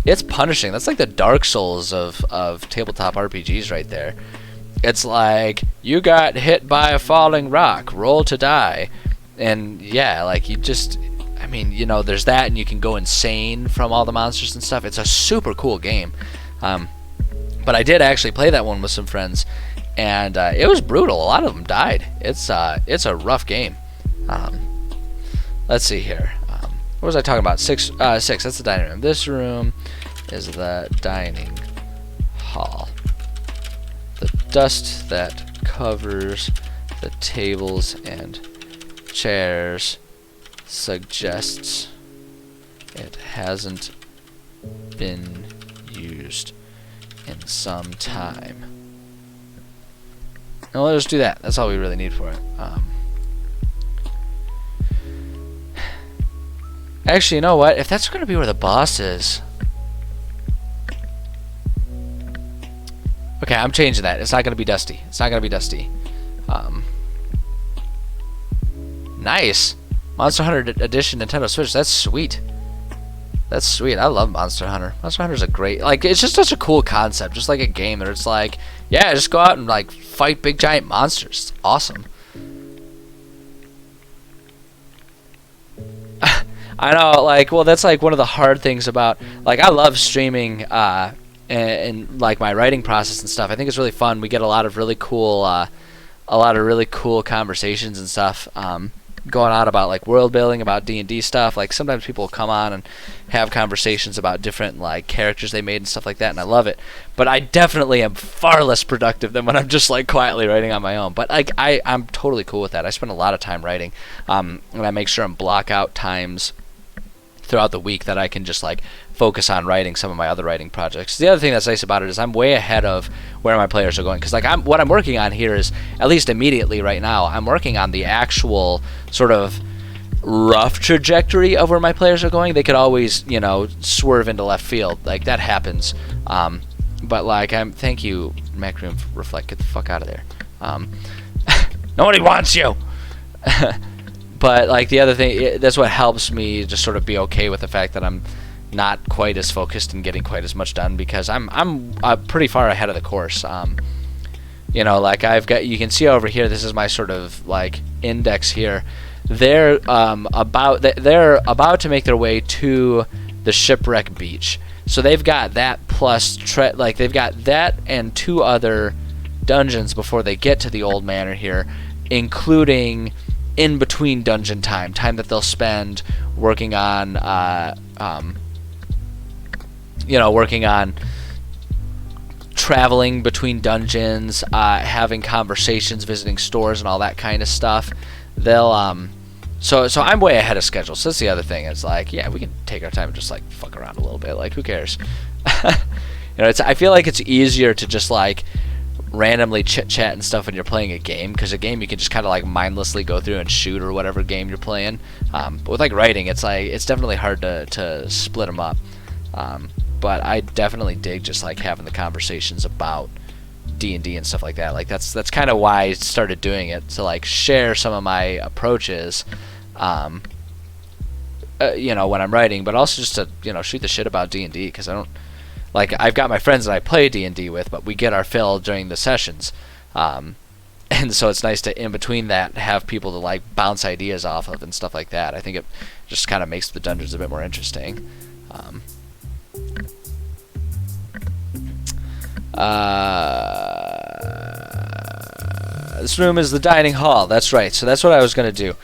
S1: it's punishing. That's like the Dark Souls of tabletop RPGs right there. It's like, you got hit by a falling rock, roll to die. And yeah, like there's that, and you can go insane from all the monsters and stuff. It's a super cool game. But I did actually play that one with some friends, and it was brutal. A lot of them died. It's a rough game. Let's see here. What was I talking about? 6. That's the dining room. This room is the dining hall. The dust that covers the tables and chairs suggests it hasn't been used in some time. And let us do that. That's all we really need for it. Actually, you know what? If that's going to be where the boss is... Okay, I'm changing that. It's not going to be Dusty. It's not going to be Dusty. Nice! Monster Hunter Edition Nintendo Switch. That's sweet. That's sweet. I love Monster Hunter. Monster Hunter's a great... Like, it's just such a cool concept. Just like a game that it's like... Yeah, just go out and, like, fight big giant monsters. It's awesome. I know, like, well, that's, like, one of the hard things about... Like, I love streaming, and like, my writing process and stuff. I think it's really fun. We get a lot of really cool, conversations and stuff, going on about, like, world building, about D&D stuff. Like, sometimes people come on and have conversations about different, like, characters they made and stuff like that, and I love it. But I definitely am far less productive than when I'm just, like, quietly writing on my own. But, like, I'm totally cool with that. I spend a lot of time writing, and I make sure and block out times throughout the week that I can just, like, focus on writing some of my other writing projects. The other thing that's nice about it is I'm way ahead of where my players are going, because, like, what I'm working on here is, at least immediately right now, I'm working on the actual sort of rough trajectory of where my players are going. They could always, you know, swerve into left field. Like, that happens. But, like, thank you, Macroom Reflect. Get the fuck out of there. Nobody wants you. But, like, the other thing, that's what helps me just sort of be okay with the fact that I'm not quite as focused and getting quite as much done, because I'm pretty far ahead of the course. You know, like, you can see over here, this is my sort of, like, index here. They're about to make their way to the Shipwreck Beach. So they've got that plus, they've got that and 2 other dungeons before they get to the old manor here, including in between dungeon time that they'll spend working on, working on traveling between dungeons, having conversations, visiting stores, and all that kind of stuff. They'll, so I'm way ahead of schedule. So that's the other thing. It's like, yeah, we can take our time and just, like, fuck around a little bit. Like, who cares? I feel like it's easier to just, like, randomly chit-chat and stuff when you're playing a game, because a game you can just kind of, like, mindlessly go through and shoot, or whatever game you're playing. But with, like, writing, it's like, it's definitely hard to split them up. But I definitely dig just, like, having the conversations about D&D and stuff like that. Like, that's kind of why I started doing it, to, like, share some of my approaches, when I'm writing, but also just to, shoot the shit about D&D, because I don't... Like, I've got my friends that I play D&D with, but we get our fill during the sessions. And so it's nice to, in between that, have people to, like, bounce ideas off of and stuff like that. I think it just kind of makes the dungeons a bit more interesting. This room is the dining hall. That's right. So that's what I was going to do.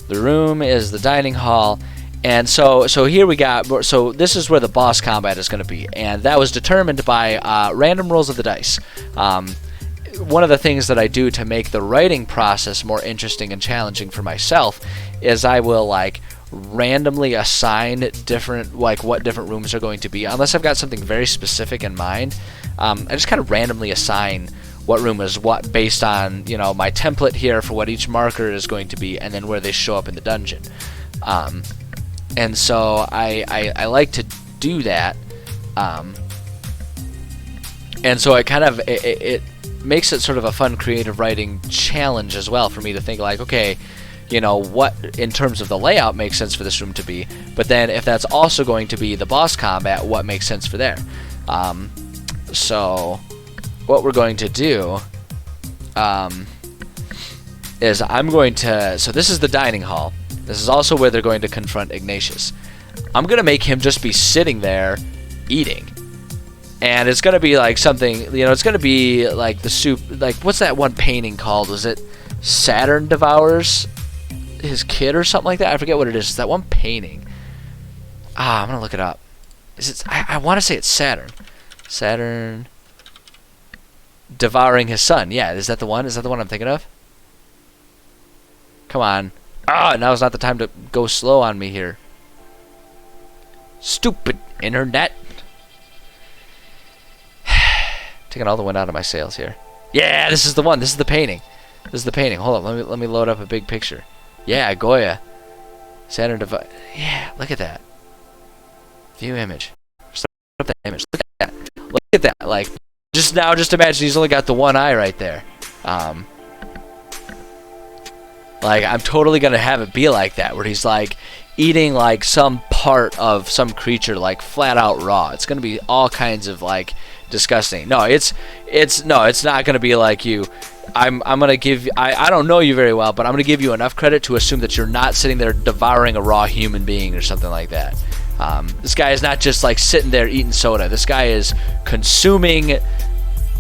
S1: The room is the dining hall. And so here we got, so this is where the boss combat is going to be, and that was determined by random rolls of the dice. One of the things that I do to make the writing process more interesting and challenging for myself is I will, like, randomly assign different, like, what different rooms are going to be, unless I've got something very specific in mind. I just kind of randomly assign what room is what based on, my template here for what each marker is going to be, and then where they show up in the dungeon. And so I like to do that, and so it makes it sort of a fun creative writing challenge as well for me to think, like, okay, what in terms of the layout makes sense for this room to be, but then if that's also going to be the boss combat, what makes sense for there. So what we're going to do is so this is the dining hall. This is also where they're going to confront Ignatius. I'm going to make him just be sitting there eating. And it's going to be like something, it's going to be like the soup, like, what's that one painting called? Was it Saturn Devours His Kid or something like that? I forget what it is. It's that one painting. I'm going to look it up. I want to say it's Saturn. Saturn Devouring His Son. Yeah, is that the one? Is that the one I'm thinking of? Come on. Now's not the time to go slow on me here. Stupid internet. Taking all the wind out of my sails here. Yeah, this is the one. This is the painting. This is the painting. Hold on. Let me load up a big picture. Yeah, Goya. Saturn Divide. Yeah, look at that. View image. Start up that image. Look at that. Look at that. Like, just imagine he's only got the one eye right there. Like, I'm totally gonna have it be like that, where he's like eating like some part of some creature, like flat out raw. It's gonna be all kinds of like disgusting. No, it's not gonna be like you. I'm gonna give. I don't know you very well, but I'm gonna give you enough credit to assume that you're not sitting there devouring a raw human being or something like that. This guy is not just like sitting there eating soda. This guy is consuming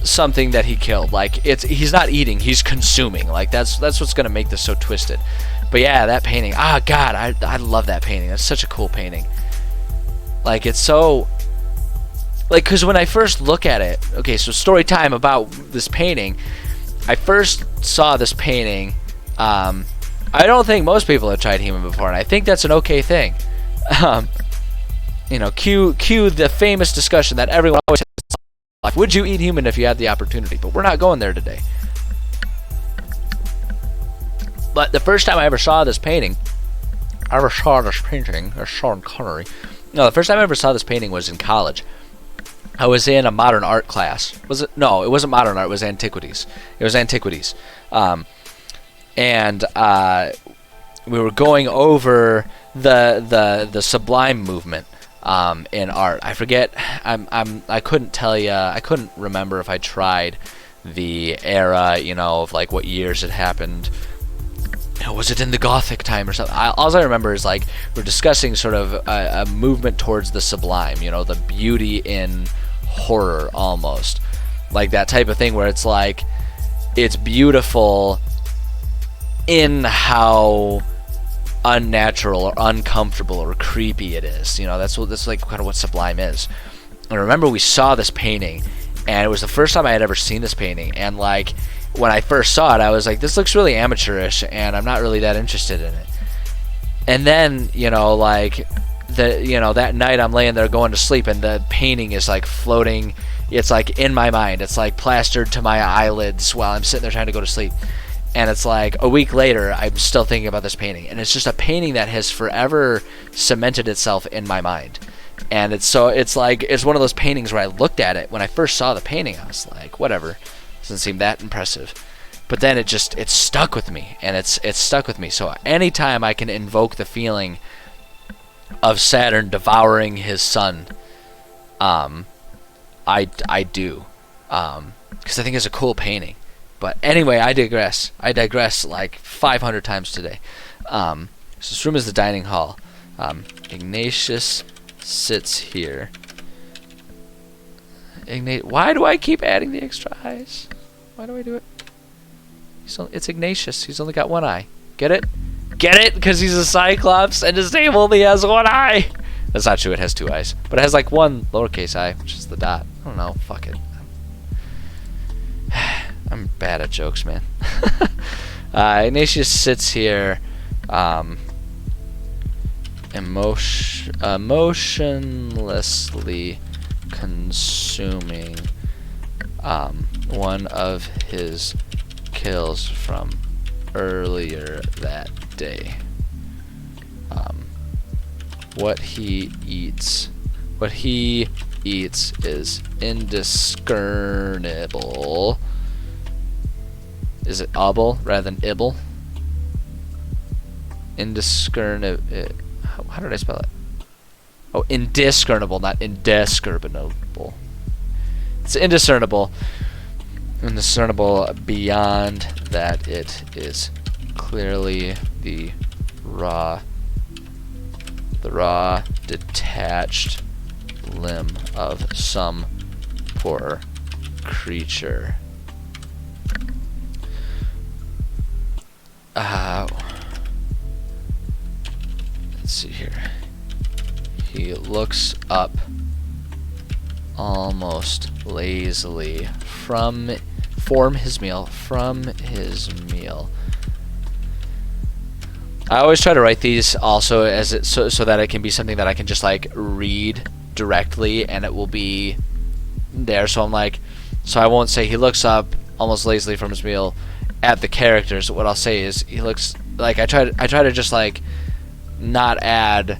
S1: something that he killed. Like, he's not eating, he's consuming. Like, that's what's gonna make this so twisted. But yeah, that painting. Ah, God, I love that painting. That's such a cool painting. Like, it's so. Like, because when I first look at it, okay, so story time about this painting. I first saw this painting. I don't think most people have tried human before, and I think that's an okay thing. You know, cue the famous discussion that everyone always has. Like, would you eat human if you had the opportunity? But we're not going there today. But the first time I ever saw this painting, that's Sean Connery. No, the first time I ever saw this painting was in college. I was in a modern art class. Was it? No, it wasn't modern art. It was antiquities. It was antiquities. And we were going over the Sublime movement in art. I forget. I couldn't tell you. I couldn't remember if I tried the era. You know, of like what years it happened. You know, was it in the Gothic time or something? All I remember is like we're discussing sort of a movement towards the sublime. You know, the beauty in horror, almost like that type of thing where it's like it's beautiful in how unnatural or uncomfortable or creepy it is. You know, that's like kind of what sublime is. And I remember we saw this painting, and it was the first time I had ever seen this painting, and like when I first saw it, I was like, this looks really amateurish, and I'm not really that interested in it. And then, you know, like that night I'm laying there going to sleep, and the painting is like floating. It's like in my mind. It's like plastered to my eyelids while I'm sitting there trying to go to sleep. And it's like a week later, I'm still thinking about this painting, and it's just a painting that has forever cemented itself in my mind. And it's like it's one of those paintings where I looked at it when I first saw the painting. I was like, whatever, doesn't seem that impressive. But then it stuck with me, and it's stuck with me. So anytime I can invoke the feeling of Saturn devouring his son, I do, because I think it's a cool painting. But anyway, I digress. Like 500 times today. So this room is the dining hall. Ignatius sits here. Why do I keep adding the extra eyes? Why do I do it? It's Ignatius. He's only got one eye. Get it? Get it? Because he's a Cyclops and his name only has one eye. That's not true. It has two eyes. But it has like one lowercase I, which is the dot. I don't know. Fuck it. I'm bad at jokes, man. Ignatius sits here, emotionlessly consuming one of his kills from earlier that day. What he eats is indiscernible. Is it obble rather than ibble? Indiscernible. How did I spell it? Oh, indiscernible, not indiscernible. It's indiscernible. Indiscernible beyond that it is clearly the raw detached limb of some poor creature. Let's see here. He looks up almost lazily from his meal. I always try to write these also as so that it can be something that I can just like read directly and it will be there. So I'm like, So I won't say he looks up almost lazily from his meal at the characters. What I'll say is he looks like I try to just like not add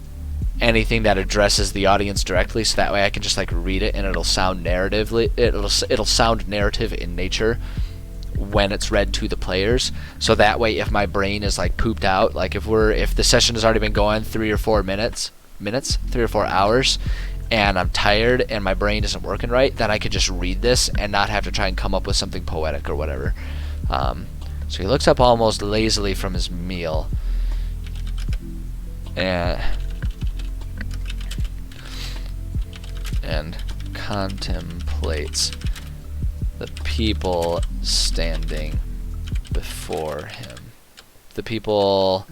S1: anything that addresses the audience directly, so that way I can just like read it and it'll sound it'll sound narrative in nature when it's read to the players. So that way, if my brain is like pooped out, like if the session has already been going 3 or 4 hours, and I'm tired and my brain isn't working right, then I could just read this and not have to try and come up with something poetic or whatever. So he looks up almost lazily from his meal, and contemplates the people standing before him. The people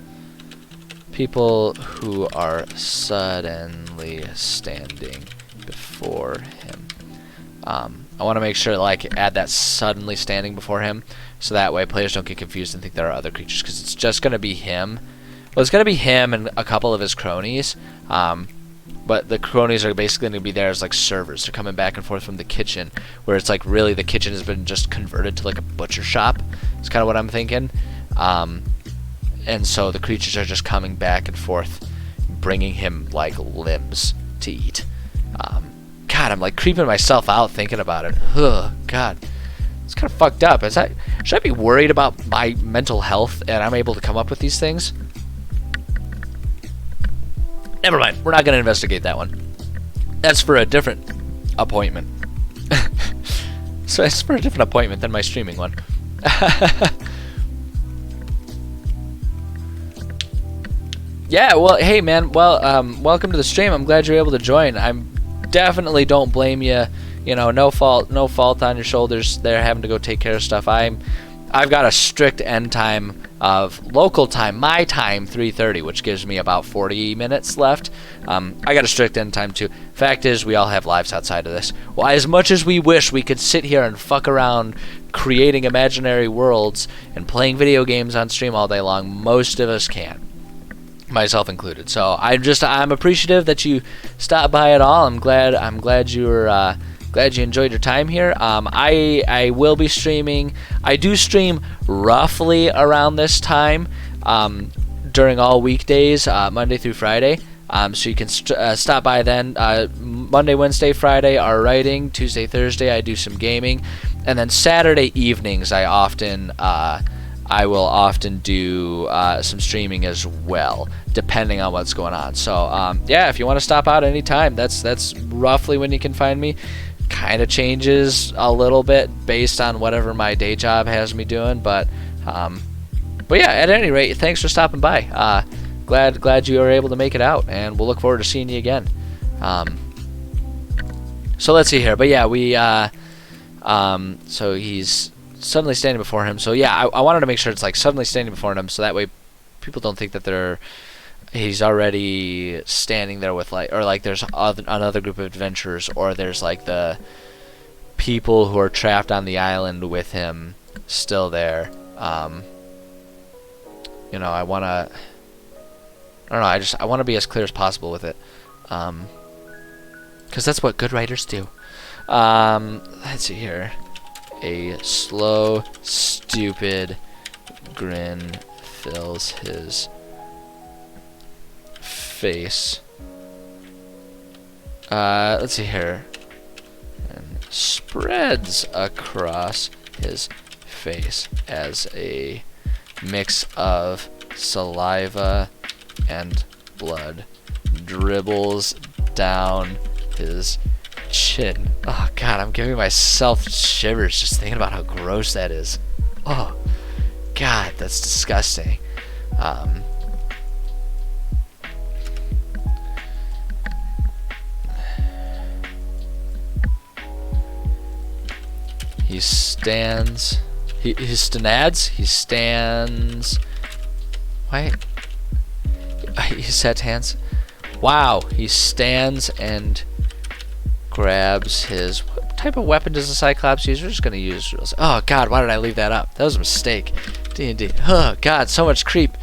S1: who are suddenly standing before him. I want to make sure to like add that suddenly standing before him, so that way players don't get confused and think there are other creatures, because it's just going to be him. Well, it's going to be him and a couple of his cronies, but the cronies are basically going to be there as like servers. They're coming back and forth from the kitchen, where it's like really the kitchen has been just converted to like a butcher shop. It's kind of what I'm thinking. And so the creatures are just coming back and forth, bringing him like limbs to eat. God, I'm like creeping myself out thinking about it. Ugh, God, it's kind of fucked up. Should I be worried about my mental health and I'm able to come up with these things? Never mind. We're not going to investigate that one. That's for a different appointment. So it's for a different appointment than my streaming one. Yeah, well, hey, man. Well, welcome to the stream. I'm glad you're able to join. I'm definitely don't blame you. You know, no fault on your shoulders there having to go take care of stuff. I've got a strict end time of local time, my time, 3:30, which gives me about 40 minutes left. I got a strict end time too. Fact is, we all have lives outside of this. Well, as much as we wish we could sit here and fuck around creating imaginary worlds and playing video games on stream all day long, most of us can't, myself included. So I'm appreciative that you stopped by at all. I'm glad you were glad you enjoyed your time here. I will be streaming. I do stream roughly around this time during all weekdays, Monday through Friday. So you can stop by then. Monday, Wednesday, Friday are writing. Tuesday, Thursday I do some gaming, and then Saturday evenings I will often do some streaming as well, depending on what's going on. So yeah, if you want to stop out anytime, that's roughly when you can find me. Kind of changes a little bit based on whatever my day job has me doing, but yeah, at any rate, thanks for stopping by. Glad you were able to make it out, and we'll look forward to seeing you again. So let's see here, but yeah, so he's suddenly standing before him. So yeah, I wanted to make sure it's like suddenly standing before him, so that way people don't think that he's already standing there with like, or like there's another group of adventurers, or there's like the people who are trapped on the island with him still there. You know, I want to be as clear as possible with it, because that's what good writers do. Let's see here. A slow, stupid grin fills his face. Let's see here. And spreads across his face as a mix of saliva and blood dribbles down his chin. Oh God, I'm giving myself shivers just thinking about how gross that is. Oh God, that's disgusting. He stands. He stands. Why? He sets hands. Wow. He stands and grabs his. What type of weapon does the Cyclops use? We're just gonna use. Oh God, why did I leave that up? That was a mistake. D&D. Oh God, so much creep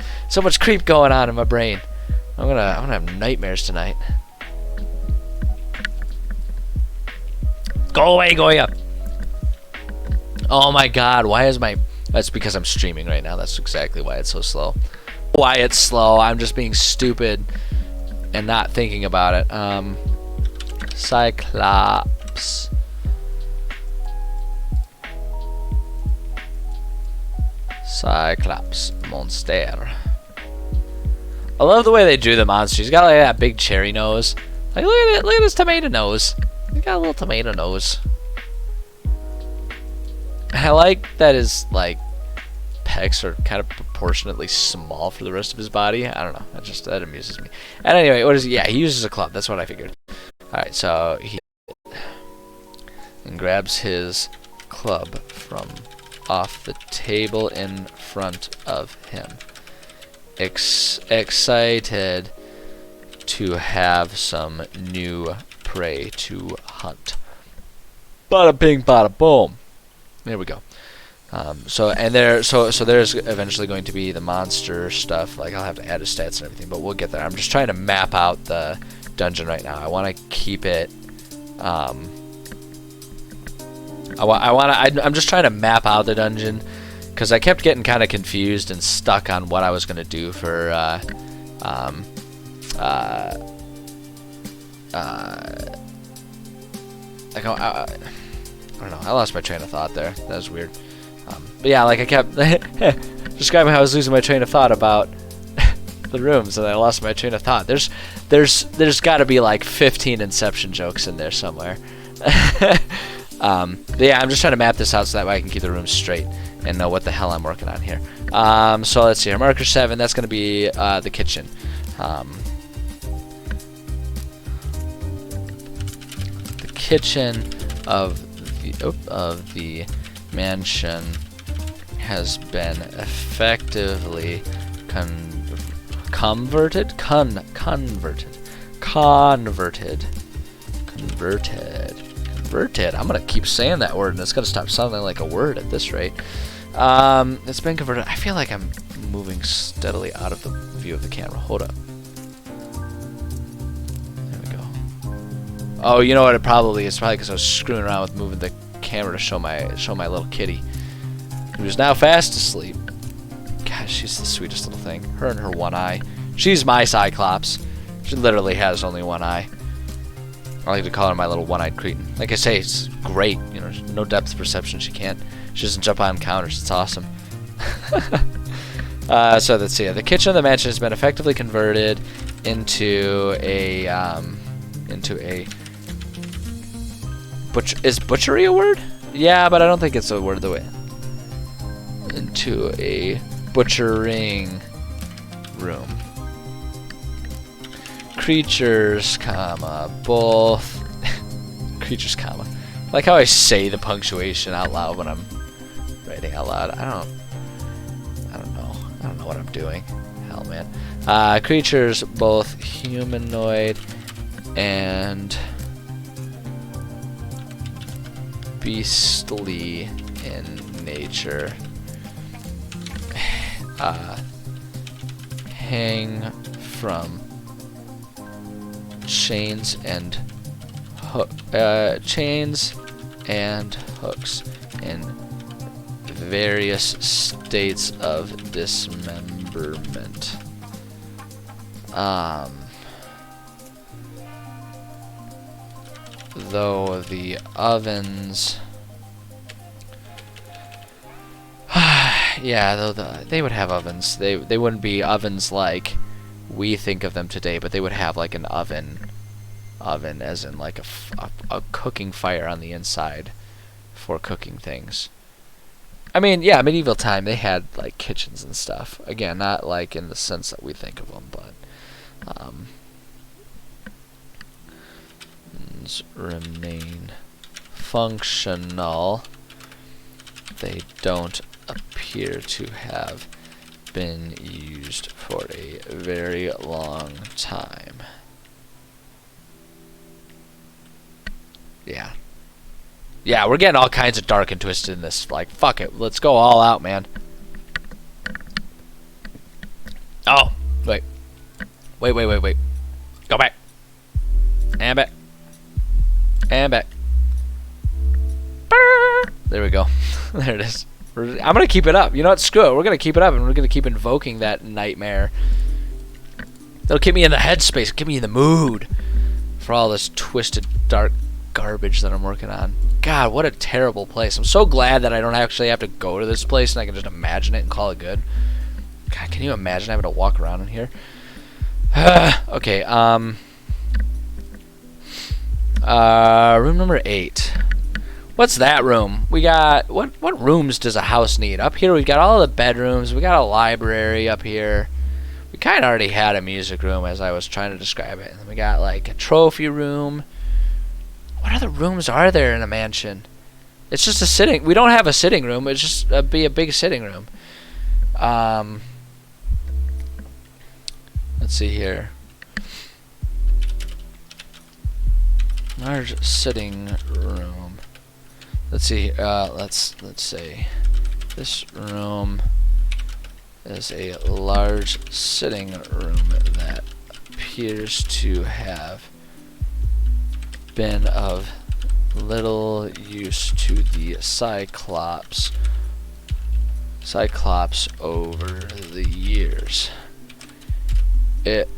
S1: going on in my brain. I'm gonna have nightmares tonight. Go away, Goya. Oh my god, why is my... That's because I'm streaming right now. That's exactly why it's so slow. Why it's slow. I'm just being stupid and not thinking about it. Cyclops. Cyclops monster. I love the way they drew the monster. He's got like that big cherry nose. Like look at it, look at his tomato nose. He got a little tomato nose. I like that his like pecs are kind of proportionately small for the rest of his body. I don't know. That amuses me. And anyway, what is he? Yeah, he uses a club. That's what I figured. All right, so he and grabs his club from off the table in front of him. Excited to have some new prey to hunt. Bada bing, bada boom. There we go. So there's eventually going to be the monster stuff. Like I'll have to add his stats and everything, but we'll get there. I'm just trying to map out the dungeon right now. I want to keep it. I'm just trying to map out the dungeon because I kept getting kind of confused and stuck on what I was gonna do for. I don't know. I lost my train of thought there. That was weird. But yeah, like I kept describing how I was losing my train of thought about the rooms, and I lost my train of thought. There's got to be like 15 Inception jokes in there somewhere. But yeah, I'm just trying to map this out so that way I can keep the rooms straight and know what the hell I'm working on here. So let's see here. Marker 7. That's going to be the kitchen. The kitchen of the mansion has been effectively converted. I'm gonna keep saying that word and it's gonna stop sounding like a word at this rate. It's been converted. I feel like I'm moving steadily out of the view of the camera. Hold up. There we go. Oh, you know what it probably is? It's probably because I was screwing around with moving the camera to show my little kitty, who's now fast asleep. Gosh, she's the sweetest little thing. Her and her one eye. She's my Cyclops. She literally has only one eye. I like to call her my little one-eyed cretin. Like I say, it's great. You know, no depth perception. She doesn't jump on counters. It's awesome. So let's see. The kitchen of the mansion has been effectively converted into a Is butchery a word? Yeah, but I don't think it's a word the way. Into a butchering room. Creatures, comma, both. Creatures, comma. I like how I say the punctuation out loud when I'm writing out loud. I don't know. I don't know what I'm doing. Hell, man. Creatures, both humanoid and beastly in nature, hang from chains and hooks in various states of dismemberment. Though the ovens, yeah, though they would have ovens. They wouldn't be ovens like we think of them today, but they would have like an oven as in like a cooking fire on the inside for cooking things. I mean, yeah, medieval time they had like kitchens and stuff. Again, not like in the sense that we think of them, but remain functional. They don't appear to have been used for a very long time. Yeah. Yeah, we're getting all kinds of dark and twisted in this. Like, fuck it. Let's go all out, man. Oh, wait. Wait. Go back. And back. And back. There we go. There it is. I'm gonna keep it up. You know what? Screw it. We're gonna keep it up, and we're gonna keep invoking that nightmare. It'll keep me in the headspace, get me in the mood for all this twisted, dark garbage that I'm working on. God, what a terrible place. I'm so glad that I don't actually have to go to this place and I can just imagine it and call it good. God, can you imagine having to walk around in here? Okay, room number 8. What's that room? We got, what rooms does a house need? Up here we've got all the bedrooms, we got a library up here. We kind of already had a music room as I was trying to describe it. And then we got like a trophy room. What other rooms are there in a mansion? It's just a sitting, we don't have a sitting room, it's just be a big sitting room. Let's see here. Large sitting room. Let's see. Let's say this room is a large sitting room that appears to have been of little use to the Cyclops over the years. It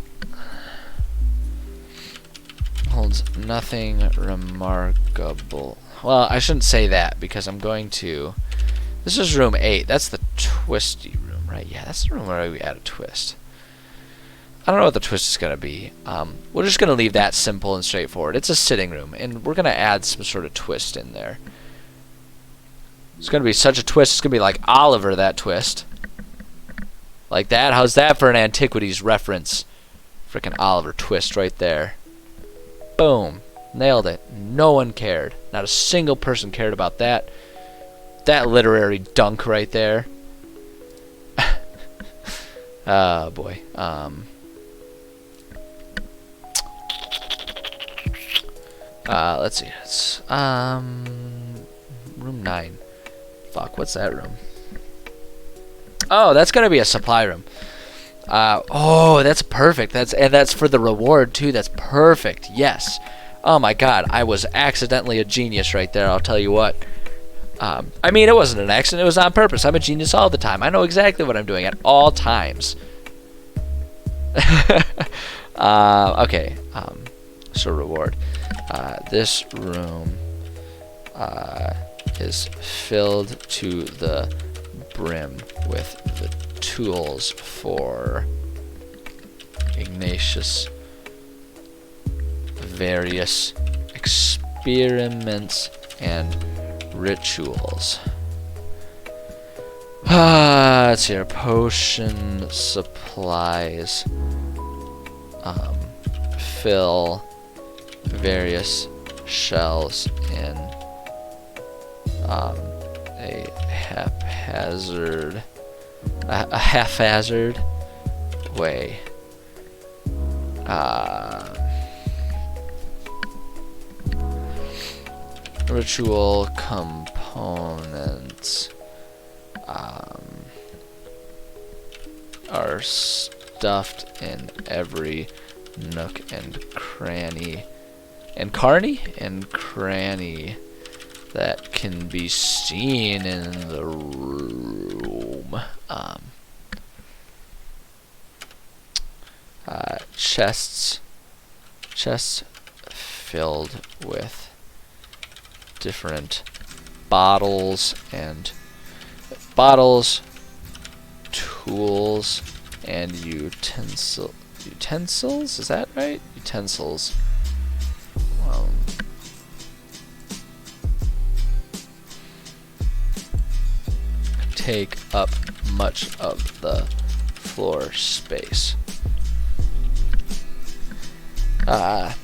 S1: holds nothing remarkable. Well, I shouldn't say that because I'm going to... This is room 8. That's the twisty room, right? Yeah, that's the room where we add a twist. I don't know what the twist is going to be. We're just going to leave that simple and straightforward. It's a sitting room, and we're going to add some sort of twist in there. It's going to be such a twist. It's going to be like Oliver, that twist. Like that? How's that for an antiquities reference? Frickin' Oliver Twist right there. Boom. Nailed it. No one cared. Not a single person cared about that. That literary dunk right there. Oh boy. Let's see. It's room 9. Fuck, what's that room? Oh, that's gonna be a supply room. Oh, that's perfect. That's for the reward too. That's perfect. Yes. Oh my God, I was accidentally a genius right there. I'll tell you what. I mean, it wasn't an accident. It was on purpose. I'm a genius all the time. I know exactly what I'm doing at all times. Okay. So reward. This room is filled to the brim with the tools for Ignatius' various experiments and rituals. Let's see here. Potion supplies. Fill various shells in a haphazard way. Ritual components are stuffed in every nook and cranny that can be seen in the room. Chests filled with different bottles, tools, and utensils. Is that right? Utensils. Take up much of the floor space. It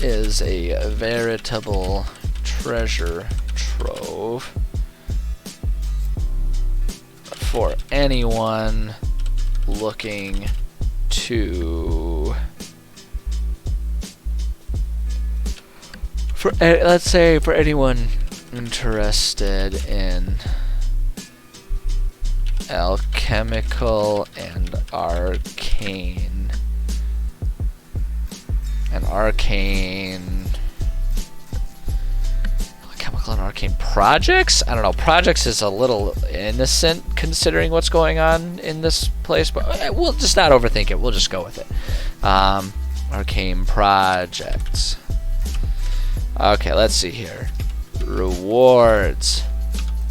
S1: is a veritable treasure trove for anyone looking to, let's say, for anyone interested in alchemical and arcane alchemical Excellent Arcane Projects. I don't know. Projects is a little innocent considering what's going on in this place, but we'll just not overthink it. We'll just go with it. Arcane Projects. Okay, let's see here. Rewards.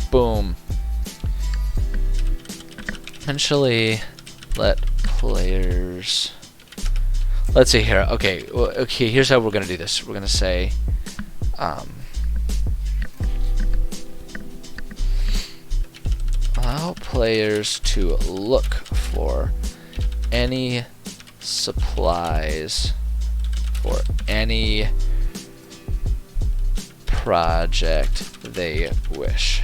S1: Boom. Essentially, let players. Let's see here. Okay, okay. Here's how we're gonna do this. We're gonna say, allow players to look for any supplies for any project they wish.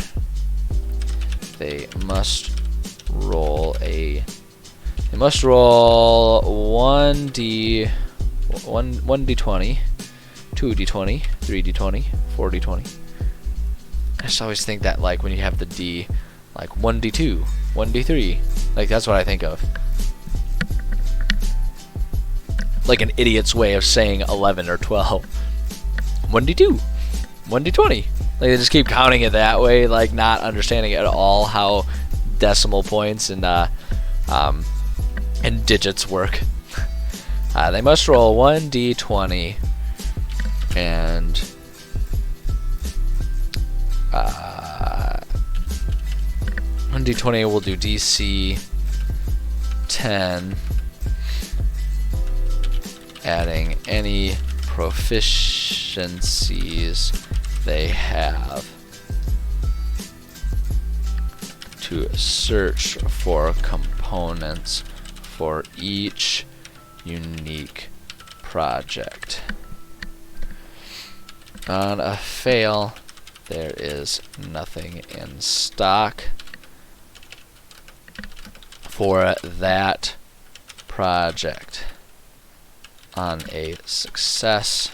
S1: They must roll 1d20, 2d20, 3d20, 4d20. I just always think that, like, when you have the D, like 1d2, 1d3, like that's what I think of. Like an idiot's way of saying 11 or 12. 1d2, 1d20. Like they just keep counting it that way, like not understanding at all how decimal points and digits work. They must roll 1d20 and 1d20 will do DC 10, adding any proficiencies they have to search for components for each unique project. On a fail, there is nothing in stock for that project. On a success,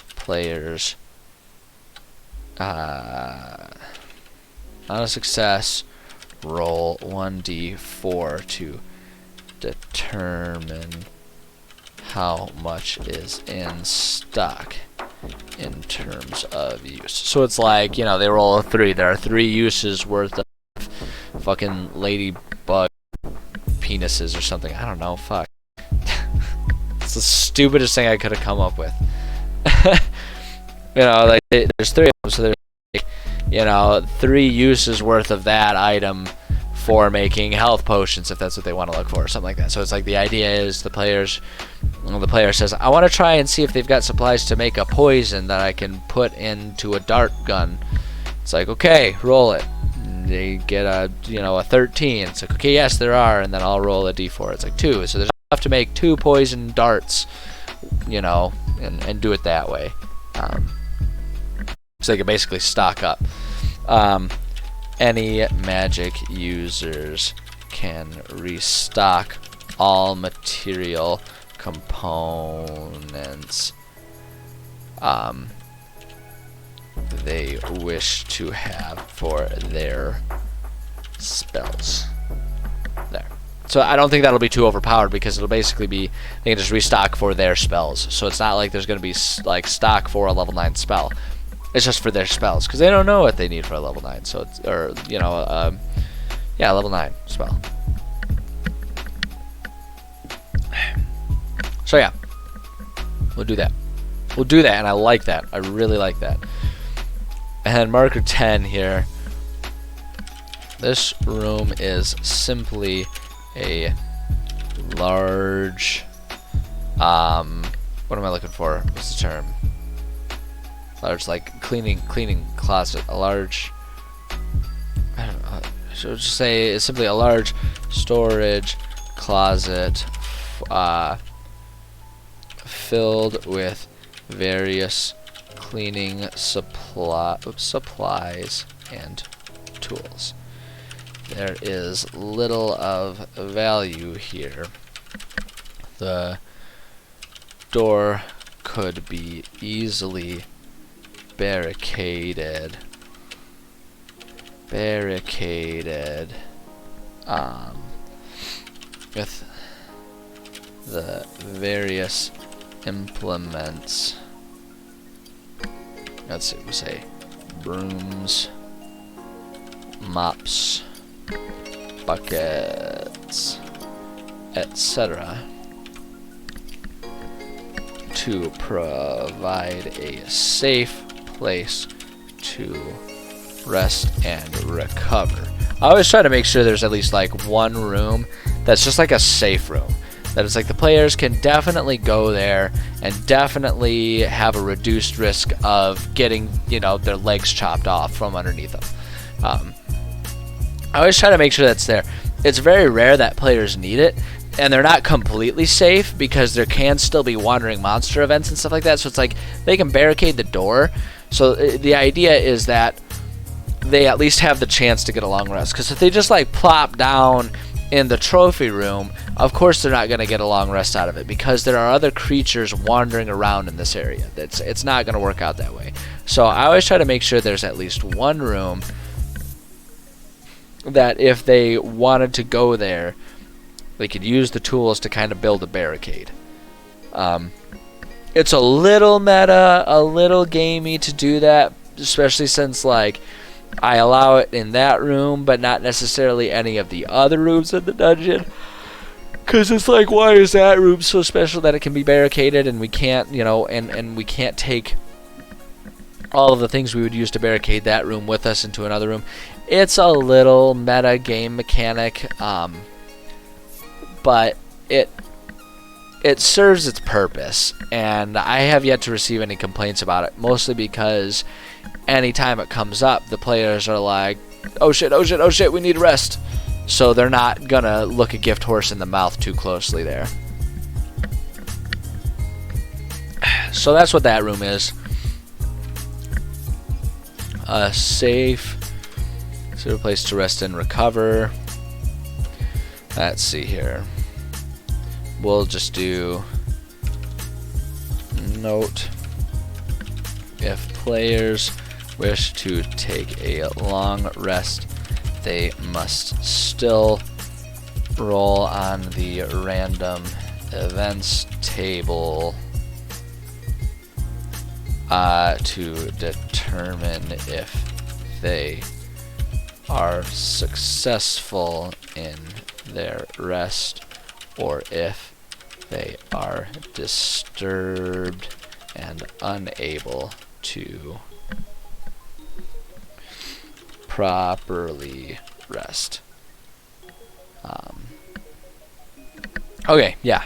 S1: players roll 1d4 to determine how much is in stock in terms of use. So it's like, you know, they roll a 3. There are 3 uses worth of fucking ladybug penises or something. I don't know. Fuck. It's the stupidest thing I could have come up with. You know, like there's 3 of them, so there's like, you know, 3 uses worth of that item for making health potions, if that's what they want to look for, or something like that. So it's like the idea is the player says, I want to try and see if they've got supplies to make a poison that I can put into a dart gun. It's like, okay, roll it. And they get a 13. It's like, okay, yes, there are, and then I'll roll a d4. It's like 2. So there's enough to make 2 poison darts, you know, and do it that way. So they can basically stock up. Any magic users can restock all material components they wish to have for their spells. There. So I don't think that'll be too overpowered, because it'll basically be they can just restock for their spells. So it's not like there's going to be like stock for a level 9 spell. It's just for their spells, because they don't know what they need for a level 9. So it's, or you know, yeah, level 9 spell. So yeah, we'll do that. We'll do that, and I like that. I really like that. And then marker 10 here. This room is simply a large. What am I looking for? What's the term? Large, like cleaning closet. A large. I don't know. So just say it's simply a large storage closet, filled with various cleaning supplies and tools. There is little of value here. The door could be easily barricaded with the various implements. Let's see, we say brooms, mops, buckets, etc. to provide a safe place to rest and recover. I always try to make sure there's at least like one room that's just like a safe room. That it's like the players can definitely go there and definitely have a reduced risk of getting, you know, their legs chopped off from underneath them. I always try to make sure that's there. It's very rare that players need it, and they're not completely safe because there can still be wandering monster events and stuff like that. So it's like they can barricade the door. So the idea is that they at least have the chance to get a long rest. Because if they just like plop down in the trophy room, of course they're not going to get a long rest out of it because there are other creatures wandering around in this area. It's not going to work out that way. So I always try to make sure there's at least one room that if they wanted to go there, they could use the tools to kind of build a barricade. It's a little meta, a little gamey to do that, especially since like I allow it in that room, but not necessarily any of the other rooms in the dungeon. Because it's like, why is that room so special that it can be barricaded and we can't, you know, and we can't take all of the things we would use to barricade that room with us into another room. It's a little meta game mechanic, but it serves its purpose, and I have yet to receive any complaints about it, mostly because anytime it comes up, the players are like, oh shit, oh shit, oh shit, we need rest. So they're not gonna look a gift horse in the mouth too closely there. So that's what that room is. A safe place to rest and recover. Let's see here. We'll just do note: if players wish to take a long rest, they must still roll on the random events table to determine if they are successful in their rest or if they are disturbed and unable to properly rest. Okay, yeah.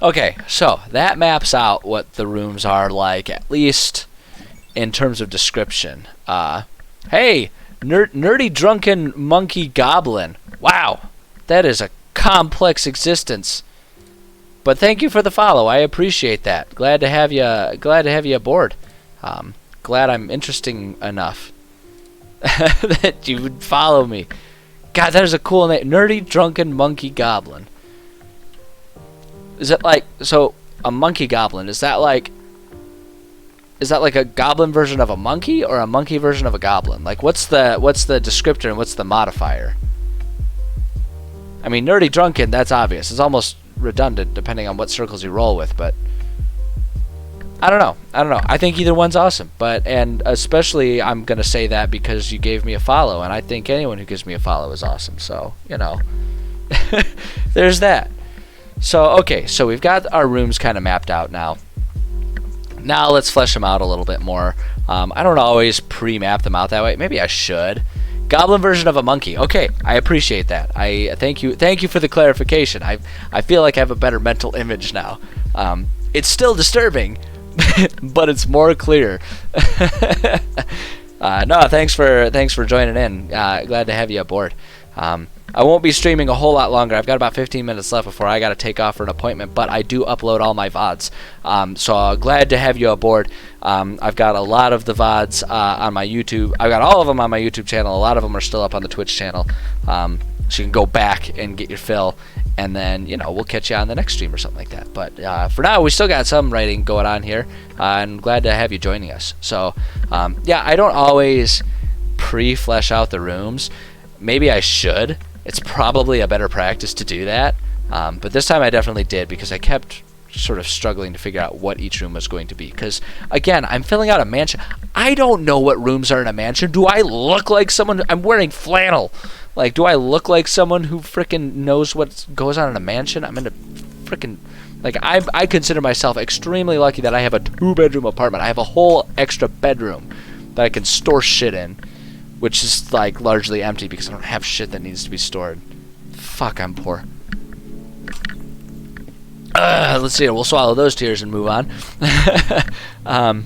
S1: Okay, so that maps out what the rooms are like, at least in terms of description. Hey, nerdy drunken monkey goblin. Wow, that is a complex existence. But thank you for the follow. I appreciate that. Glad to have you. Glad to have you aboard. Glad I'm interesting enough that you would follow me. God, that is a cool name. Nerdy drunken monkey goblin. Is it like, so a monkey goblin? Is that like a goblin version of a monkey or a monkey version of a goblin? Like what's the descriptor and what's the modifier? I mean, nerdy drunken, that's obvious. It's almost redundant depending on what circles you roll with, but I don't know. I think either one's awesome, and especially I'm going to say that because you gave me a follow, and I think anyone who gives me a follow is awesome. So, you know, there's that. So, okay, so we've got our rooms kind of mapped out now. Now let's flesh them out a little bit more. I don't always pre-map them out that way. Maybe I should. Goblin version of a monkey. Okay, I appreciate that. I thank you for the clarification. I feel like I have a better mental image now. It's still disturbing, but it's more clear. No, thanks for joining in. Glad to have you aboard. I won't be streaming a whole lot longer. I've got about 15 minutes left before I got to take off for an appointment, but I do upload all my VODs. So glad to have you aboard. I've got a lot of the VODs on my YouTube. I've got all of them on my YouTube channel. A lot of them are still up on the Twitch channel. So you can go back and get your fill, and then, you know, we'll catch you on the next stream or something like that. But for now, we still got some writing going on here, and glad to have you joining us. So, yeah, I don't always pre-flesh out the rooms. Maybe I should. It's probably a better practice to do that. But this time I definitely did because I kept sort of struggling to figure out what each room was going to be. Because, again, I'm filling out a mansion. I don't know what rooms are in a mansion. Do I look like someone? I'm wearing flannel. Like, do I look like someone who frickin' knows what goes on in a mansion? I'm in a frickin'... Like, I consider myself extremely lucky that I have a 2-bedroom apartment. I have a whole extra bedroom that I can store shit in, which is, like, largely empty because I don't have shit that needs to be stored. Fuck, I'm poor. Let's see. We'll swallow those tears and move on. But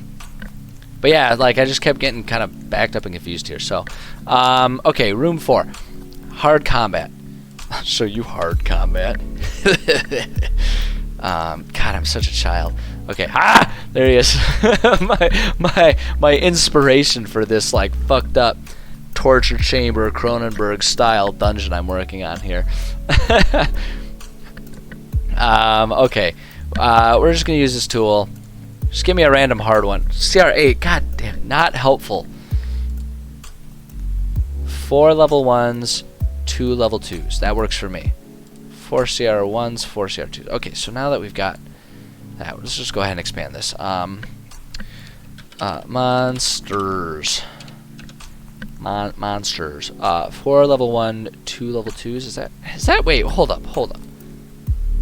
S1: yeah, like, I just kept getting kind of backed up and confused here. So, okay, room 4. Hard combat. I'll show you hard combat. God, I'm such a child. Okay, there he is. my inspiration for this, like, fucked up torture chamber Cronenberg style dungeon I'm working on here. Okay, we're just gonna use this tool. Just give me a random hard one. CR8, god damn it, not helpful. 4 level 1s, 2 level 2s. That works for me. 4 CR1s, 4 CR2s. Okay, so now that we've got that, let's just go ahead and expand this. Monsters. Monsters. 4 level 1, 2 level 2s. Is that? Wait, hold up.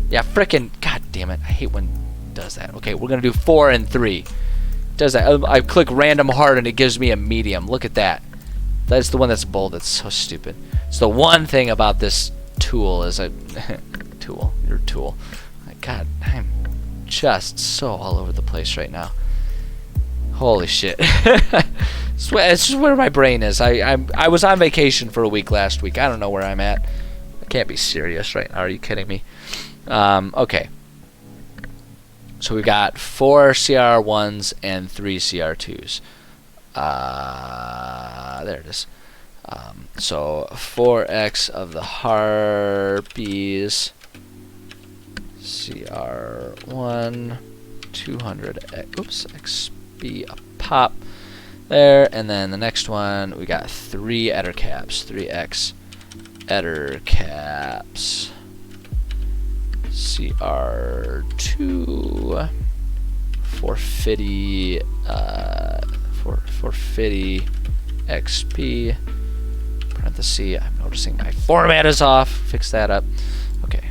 S1: Yeah, frickin', god damn it. I hate when it does that. Okay, we're gonna do 4 and 3. Does that? I click random hard and it gives me a medium. Look at that. That's the one that's bold. That's so stupid. It's the one thing about this tool is a tool. Your tool. God, I'm just so all over the place right now. Holy shit. It's just where my brain is. I was on vacation for a week last week. I don't know where I'm at. I can't be serious right now. Are you kidding me? Okay. So we got 4 CR1s and 3 CR2s. There it is. So 4x of the harpies. CR1, 200. Oops, XP a pop. There, and then the next one we got 3 Eder caps. 3x Eder caps. CR2 450 450 XP parenthesis. I'm noticing my format is off. Fix that up. Okay.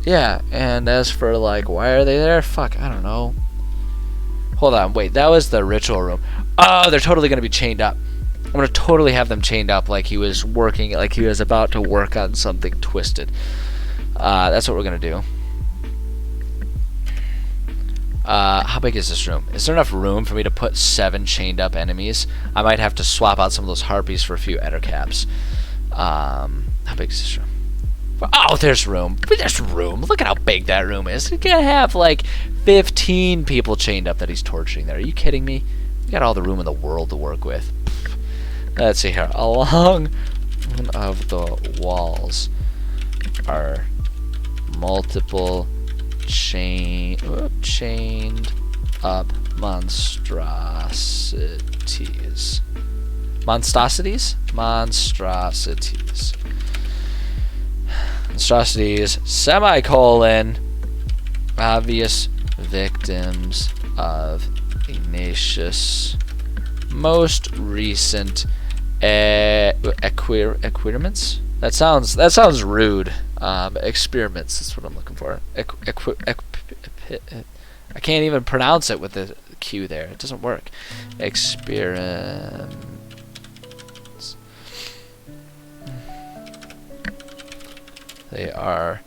S1: Yeah, and as for like why are they there? Fuck, I don't know. Hold on, wait, that was the ritual room. Oh, they're totally gonna be chained up. I'm gonna totally have them chained up like he was working, like he was about to work on something twisted. That's what we're gonna do. How big is this room? Is there enough room for me to put 7 chained up enemies? I might have to swap out some of those harpies for a few Eder caps. How big is this room? Oh, there's room. There's room. Look at how big that room is. He's gonna have like 15 people chained up that he's torturing there. Are you kidding me? We got all the room in the world to work with. Let's see here. Along one of the walls are multiple chained up monstrosities. Monstrosities? Monstrosities. Monstrosities, semicolon, obvious victims of Ignatius' most recent experiments. That sounds rude. Experiments is what I'm looking for. I can't even pronounce it with the Q there. It doesn't work. Experiments. They are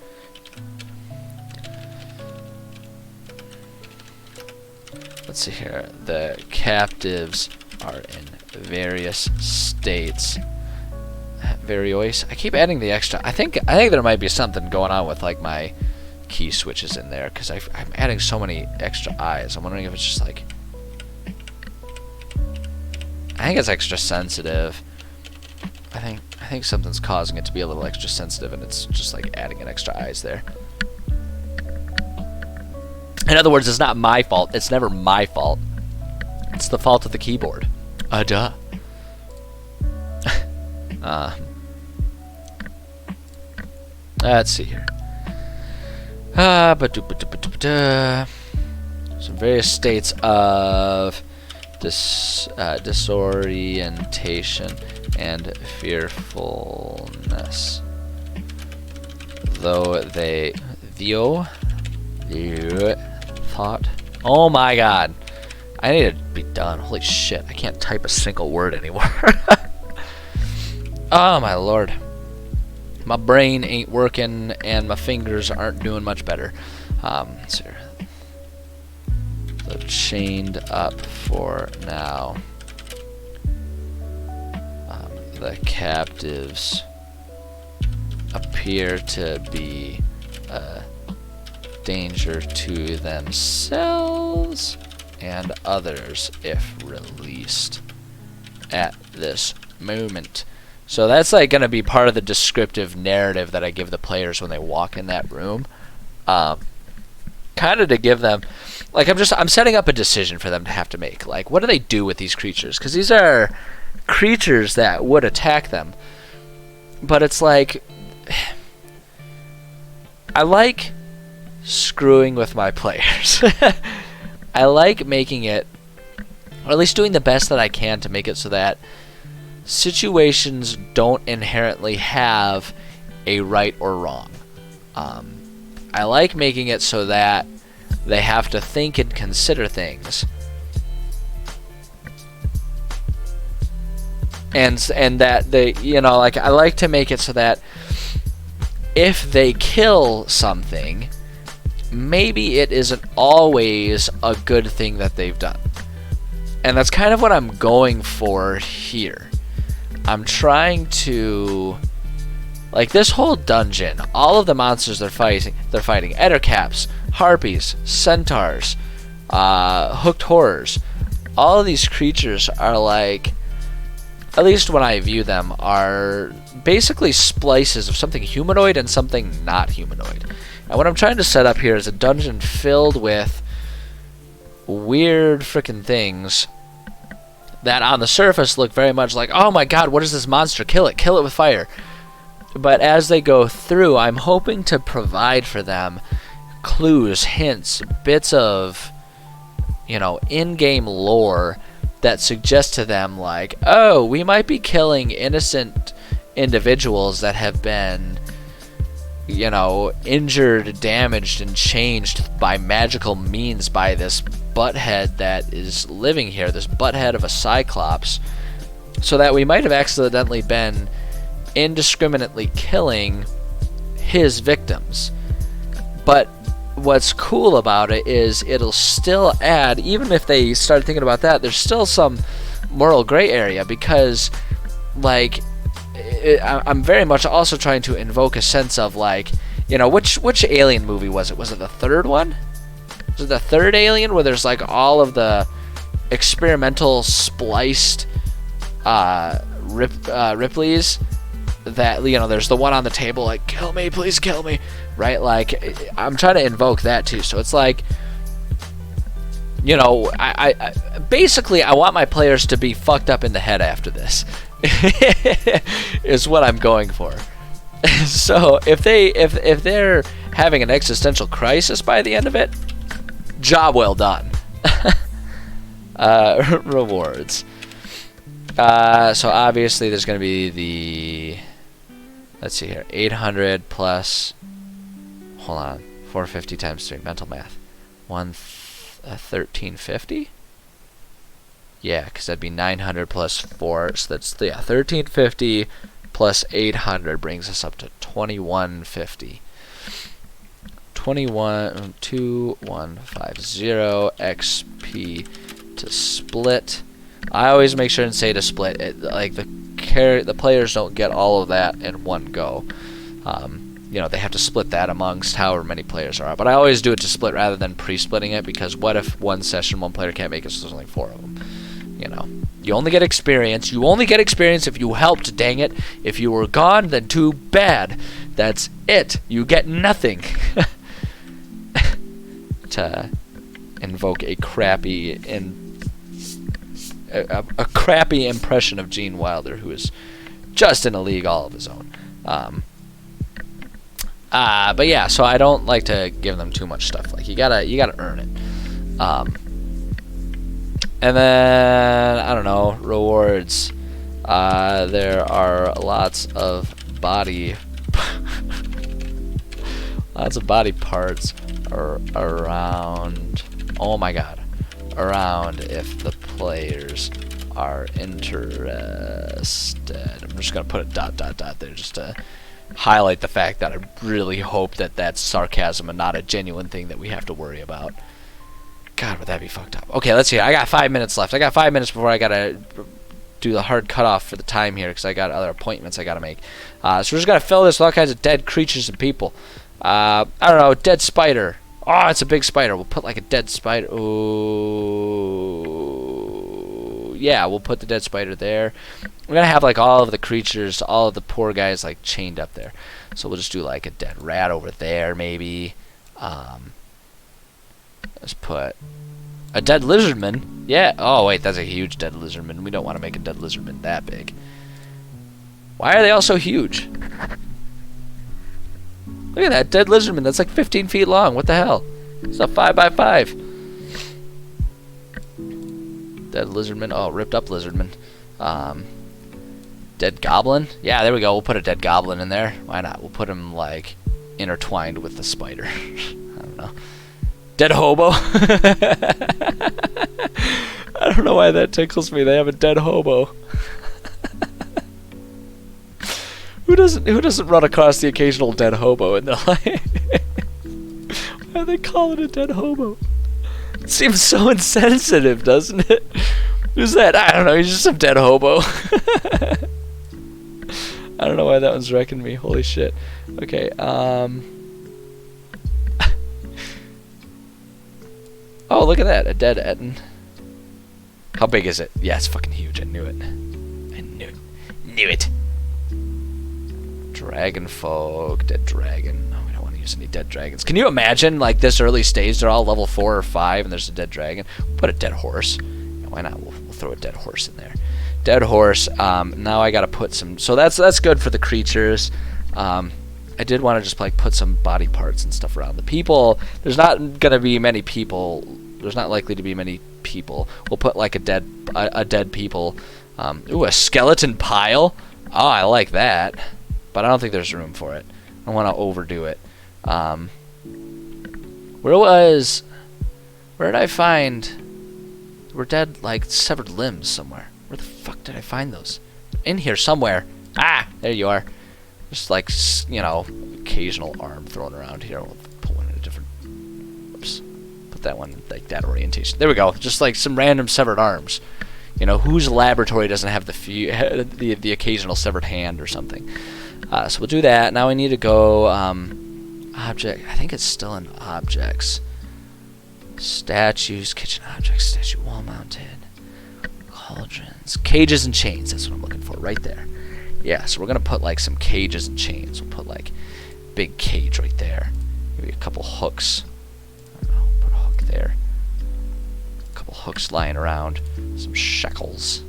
S1: let's see here. The captives are in various states. Various. I keep adding the extra. I think there might be something going on with like my key switches in there because I'm adding so many extra eyes. I'm wondering if it's just like. I think it's extra sensitive. I think something's causing it to be a little extra sensitive, and it's just like adding an extra eyes there. In other words, it's not my fault. It's never my fault. It's the fault of the keyboard. Duh. Let's see here. Some various states of disorientation and fearfulness. Though they thought. Oh my god. I need to be done. Holy shit. I can't type a single word anymore. Oh my lord. My brain ain't working and my fingers aren't doing much better. So chained up for now. The captives appear to be a danger to themselves and others if released at this moment. So that's like going to be part of the descriptive narrative that I give the players when they walk in that room. Kind of to give them, like, I'm setting up a decision for them to have to make. Like, what do they do with these creatures? Because these are creatures that would attack them. But it's like, I like screwing with my players. I like making it, or at least doing the best that I can to make it so that situations don't inherently have a right or wrong. I like making it so that they have to think and consider things. And that they, like, I like to make it so that if they kill something, maybe it isn't always a good thing that they've done. And that's kind of what I'm going for here. I'm trying to, like, this whole dungeon, all of the monsters they're fighting ettercaps, harpies, centaurs, hooked horrors. All of these creatures are like, at least when I view them, are basically splices of something humanoid and something not humanoid. And what I'm trying to set up here is a dungeon filled with weird frickin' things that on the surface look very much like, oh my god, what is this monster? Kill it with fire. But as they go through, I'm hoping to provide for them clues, hints, bits of, in-game lore that suggest to them, like, oh, we might be killing innocent individuals that have been, injured, damaged, and changed by magical means by this butthead that is living here, this butthead of a Cyclops, so that we might have accidentally been indiscriminately killing his victims. But what's cool about it is it'll still add, even if they start thinking about that, there's still some moral gray area, because, like, I'm very much also trying to invoke a sense of, like, which Alien movie was it? Was it the third one? Was it the third Alien, where there's, like, all of the experimental spliced Ripley's that, there's the one on the table, like, kill me, please kill me, right? Like, I'm trying to invoke that too. So it's like, I basically I want my players to be fucked up in the head after this. Is what I'm going for. So if they're having an existential crisis by the end of it, job well done. Rewards. So obviously there's going to be the, let's see here, 800 plus, hold on, 450 times 3, mental math, 1350? Yeah, because that'd be 900 plus 4, so that's, 1350 plus 800 brings us up to 2150. 2150 XP to split. I always make sure and say to split it, like the players don't get all of that in one go. They have to split that amongst however many players there are. But I always do it to split rather than pre-splitting it, because what if one session one player can't make it, so there's only 4 of them. You only get experience. You only get experience if you helped, dang it. If you were gone, then too bad. That's it. You get nothing. To invoke a crappy a crappy impression of Gene Wilder, who is just in a league all of his own. But yeah, so I don't like to give them too much stuff. Like you gotta earn it. And then I don't know, rewards. There are lots of body parts around. Oh my god, around if the players are interested. I'm just gonna put a ... there just to highlight the fact that I really hope that that's sarcasm and not a genuine thing that we have to worry about. God, would that be fucked up? Okay, let's see. I got 5 minutes left. I got 5 minutes before I gotta do the hard cutoff for the time here because I got other appointments I gotta make. So we're just gonna fill this with all kinds of dead creatures and people. I don't know, dead spider. Oh, it's a big spider. We'll put like a dead spider. Ooh, yeah, we'll put the dead spider there. We're gonna have like all of the creatures, all of the poor guys like chained up there. So we'll just do like a dead rat over there, maybe. Let's put a dead lizardman. Yeah. Oh wait, that's a huge dead lizardman. We don't want to make a dead lizardman that big. Why are they all so huge? Look at that dead lizardman. That's like 15 feet long. What the hell? It's a 5x5. Dead lizardman. Oh, ripped up lizardman. Dead goblin. Yeah, there we go. We'll put a dead goblin in there. Why not? We'll put him like intertwined with the spider. I don't know. Dead hobo. I don't know why that tickles me. They have a dead hobo. Who doesn't run across the occasional dead hobo in their life? Why do they call it a dead hobo? It seems so insensitive, doesn't it? Who's that? I don't know. He's just some dead hobo. I don't know why that one's wrecking me. Holy shit. Okay. Oh, look at that. A dead Etten. How big is it? Yeah, it's fucking huge. I knew it. I knew it. Knew it. Dragon folk. Dead dragon. No, we don't want to use any dead dragons. Can you imagine, like, this early stage, they're all level 4 or 5, and there's a dead dragon? We'll put a dead horse. Yeah, why not? We'll throw a dead horse in there. Dead horse. Now I gotta put some... So that's good for the creatures. I did want to just like put some body parts and stuff around the people. There's not gonna be many people. There's not likely to be many people. We'll put like a dead people. Ooh, a skeleton pile. Oh, I like that, but I don't think there's room for it. I don't want to overdo it. Where did I find? We're dead like severed limbs somewhere. Where the fuck did I find those? In here somewhere. Ah, there you are. Just like, you know, occasional arm thrown around here. We'll put one in a different... Oops. Put that one like that orientation. There we go. Just like some random severed arms. You know, whose laboratory doesn't have the occasional severed hand or something? So we'll do that. Now we need to go... object. I think it's still in objects. Statues, kitchen objects, statue wall mounted. Cauldrons. Cages and chains. That's what I'm looking for right there. Yeah, so we're going to put like some cages and chains. We'll put like big cage right there. Maybe a couple hooks. I don't know, put a hook there. A couple hooks lying around. Some shackles.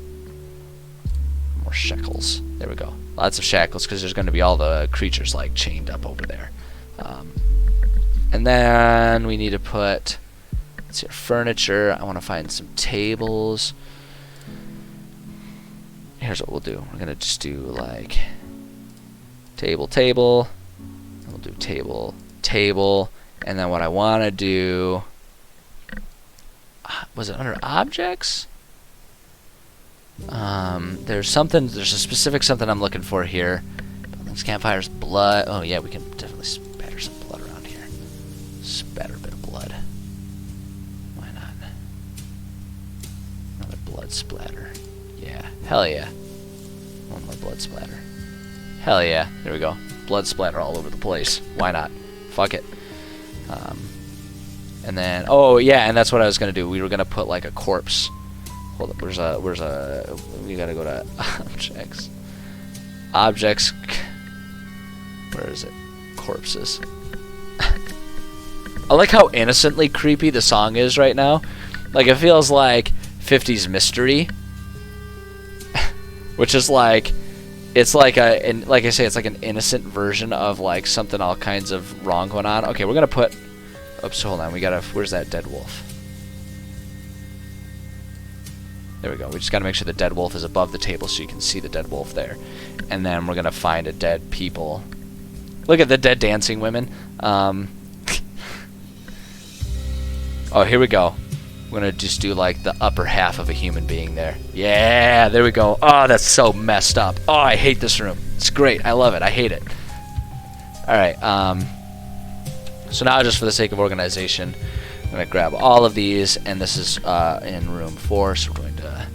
S1: More shackles. There we go. Lots of shackles because there's going to be all the creatures like chained up over there. And then we need to put, let's see, furniture. I want to find some tables. Here's what we'll do. We're gonna just do like table. We'll do table, and then what I want to do. Was it under objects? There's a specific something I'm looking for here. Buildings, campfires, blood. Oh yeah, we can definitely spatter some blood around here. Spatter a bit of blood. Why not? Another blood splatter. Yeah, hell yeah. One more blood splatter. Hell yeah. There we go. Blood splatter all over the place. Why not? Fuck it. And then, oh yeah, and that's what I was gonna do. We were gonna put like a corpse. Hold up. We gotta go to objects. Objects. Where is it? Corpses. I like how innocently creepy the song is right now. Like it feels like 50s mystery. Which is like, It's like and like I say, it's like an innocent version of like something all kinds of wrong going on. Okay, we're gonna put. Oops, hold on. We gotta. Where's that dead wolf? There we go. We just gotta make sure the dead wolf is above the table so you can see the dead wolf there. And then we're gonna find a dead people. Look at the dead dancing women. Oh, here we go. We're gonna just do like the upper half of a human being there. Yeah, there we go. Oh, that's so messed up. Oh, I hate this room. It's great. I love it. I hate it. All right. So now, just for the sake of organization, I'm gonna grab all of these, and this is in room 4. So we're going to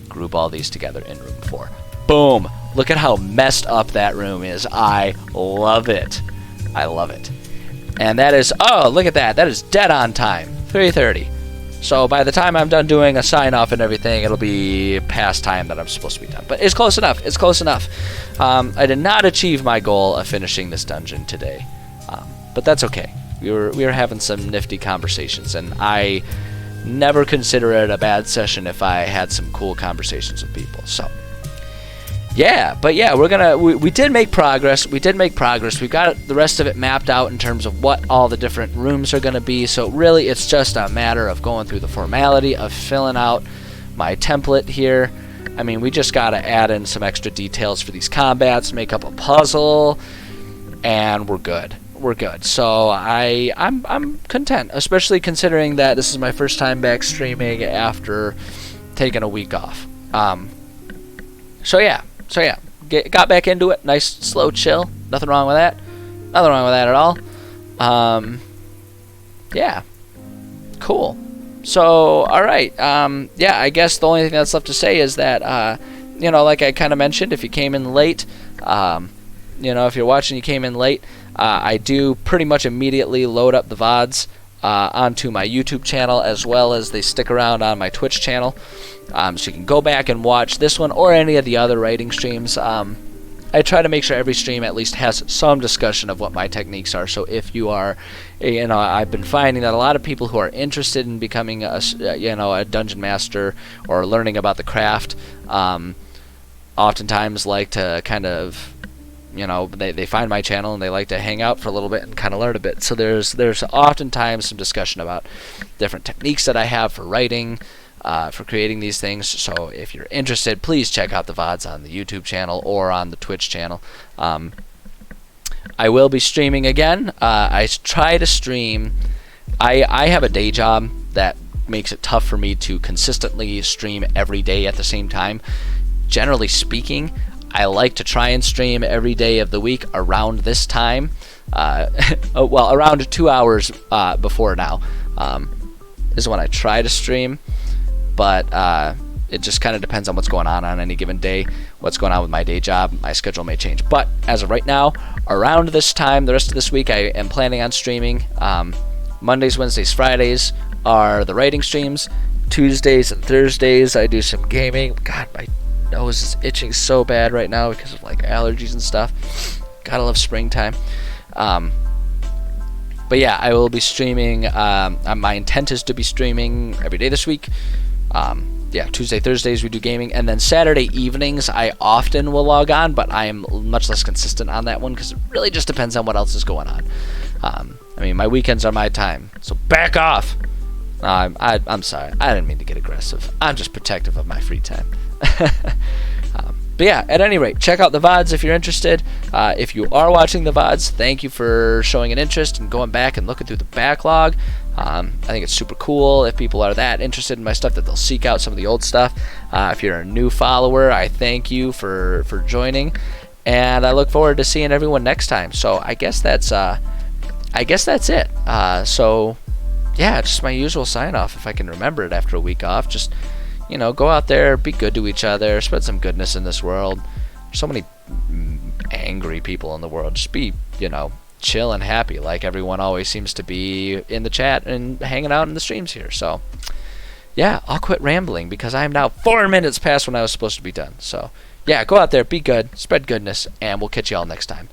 S1: group all these together in room 4. Boom! Look at how messed up that room is. I love it. I love it. And that is, oh, look at that. That is dead on time. 3:30. So by the time I'm done doing a sign-off and everything, it'll be past time that I'm supposed to be done. But it's close enough. It's close enough. I did not achieve my goal of finishing this dungeon today. But that's okay. We were having some nifty conversations, and I never consider it a bad session if I had some cool conversations with people. So yeah, but yeah, we did make progress. We did make progress. We've got the rest of it mapped out in terms of what all the different rooms are going to be. So really, it's just a matter of going through the formality of filling out my template here. I mean, we just got to add in some extra details for these combats, make up a puzzle, and we're good. We're good. So I'm content, especially considering that this is my first time back streaming after taking a week off. So yeah, got back into it. Nice, slow chill. Nothing wrong with that. Nothing wrong with that at all. Yeah, cool. So all right. Yeah, I guess the only thing that's left to say is that you know, like I kind of mentioned, if you came in late, you know, if you're watching, you came in late. I do pretty much immediately load up the VODs onto my YouTube channel, as well as they stick around on my Twitch channel. So you can go back and watch this one or any of the other writing streams. I try to make sure every stream at least has some discussion of what my techniques are. So if you are, you know, I've been finding that a lot of people who are interested in becoming a, you know, a dungeon master or learning about the craft, oftentimes like to kind of, you know, they find my channel and they like to hang out for a little bit and kind of learn a bit. So there's oftentimes some discussion about different techniques that I have for writing, for creating these things. So if you're interested, please check out the VODs on the YouTube channel or on the Twitch channel. I will be streaming again. I try to stream. I have a day job that makes it tough for me to consistently stream every day at the same time. Generally speaking, I like to try and stream every day of the week around this time. Well, around 2 hours before now is when I try to stream. But it just kind of depends on what's going on any given day, what's going on with my day job. My schedule may change. But as of right now, around this time, the rest of this week, I am planning on streaming. Mondays, Wednesdays, Fridays are the writing streams. Tuesdays and Thursdays, I do some gaming. God, my nose is itching so bad right now because of like allergies and stuff. Gotta love springtime. But yeah, I will be streaming. My intent is to be streaming every day this week. Yeah, Tuesday, Thursdays we do gaming, and then Saturday evenings I often will log on, but I am much less consistent on that one because it really just depends on what else is going on. I mean, my weekends are my time, so back off. I'm sorry, I didn't mean to get aggressive. I'm just protective of my free time. But yeah, at any rate, check out the VODs if you're interested. If you are watching the VODs, thank you for showing an interest and going back and looking through the backlog. I think it's super cool if people are that interested in my stuff that they'll seek out some of the old stuff. If you're a new follower, I thank you for joining, and I look forward to seeing everyone next time. So I guess that's it. So yeah, just my usual sign off if I can remember it after a week off. Just, you know, go out there, be good to each other, spread some goodness in this world. There's so many angry people in the world. Just be, you know, chill and happy like everyone always seems to be in the chat and hanging out in the streams here. So yeah, I'll quit rambling because I am now 4 minutes past when I was supposed to be done. So yeah, go out there, be good, spread goodness, and we'll catch you all next time.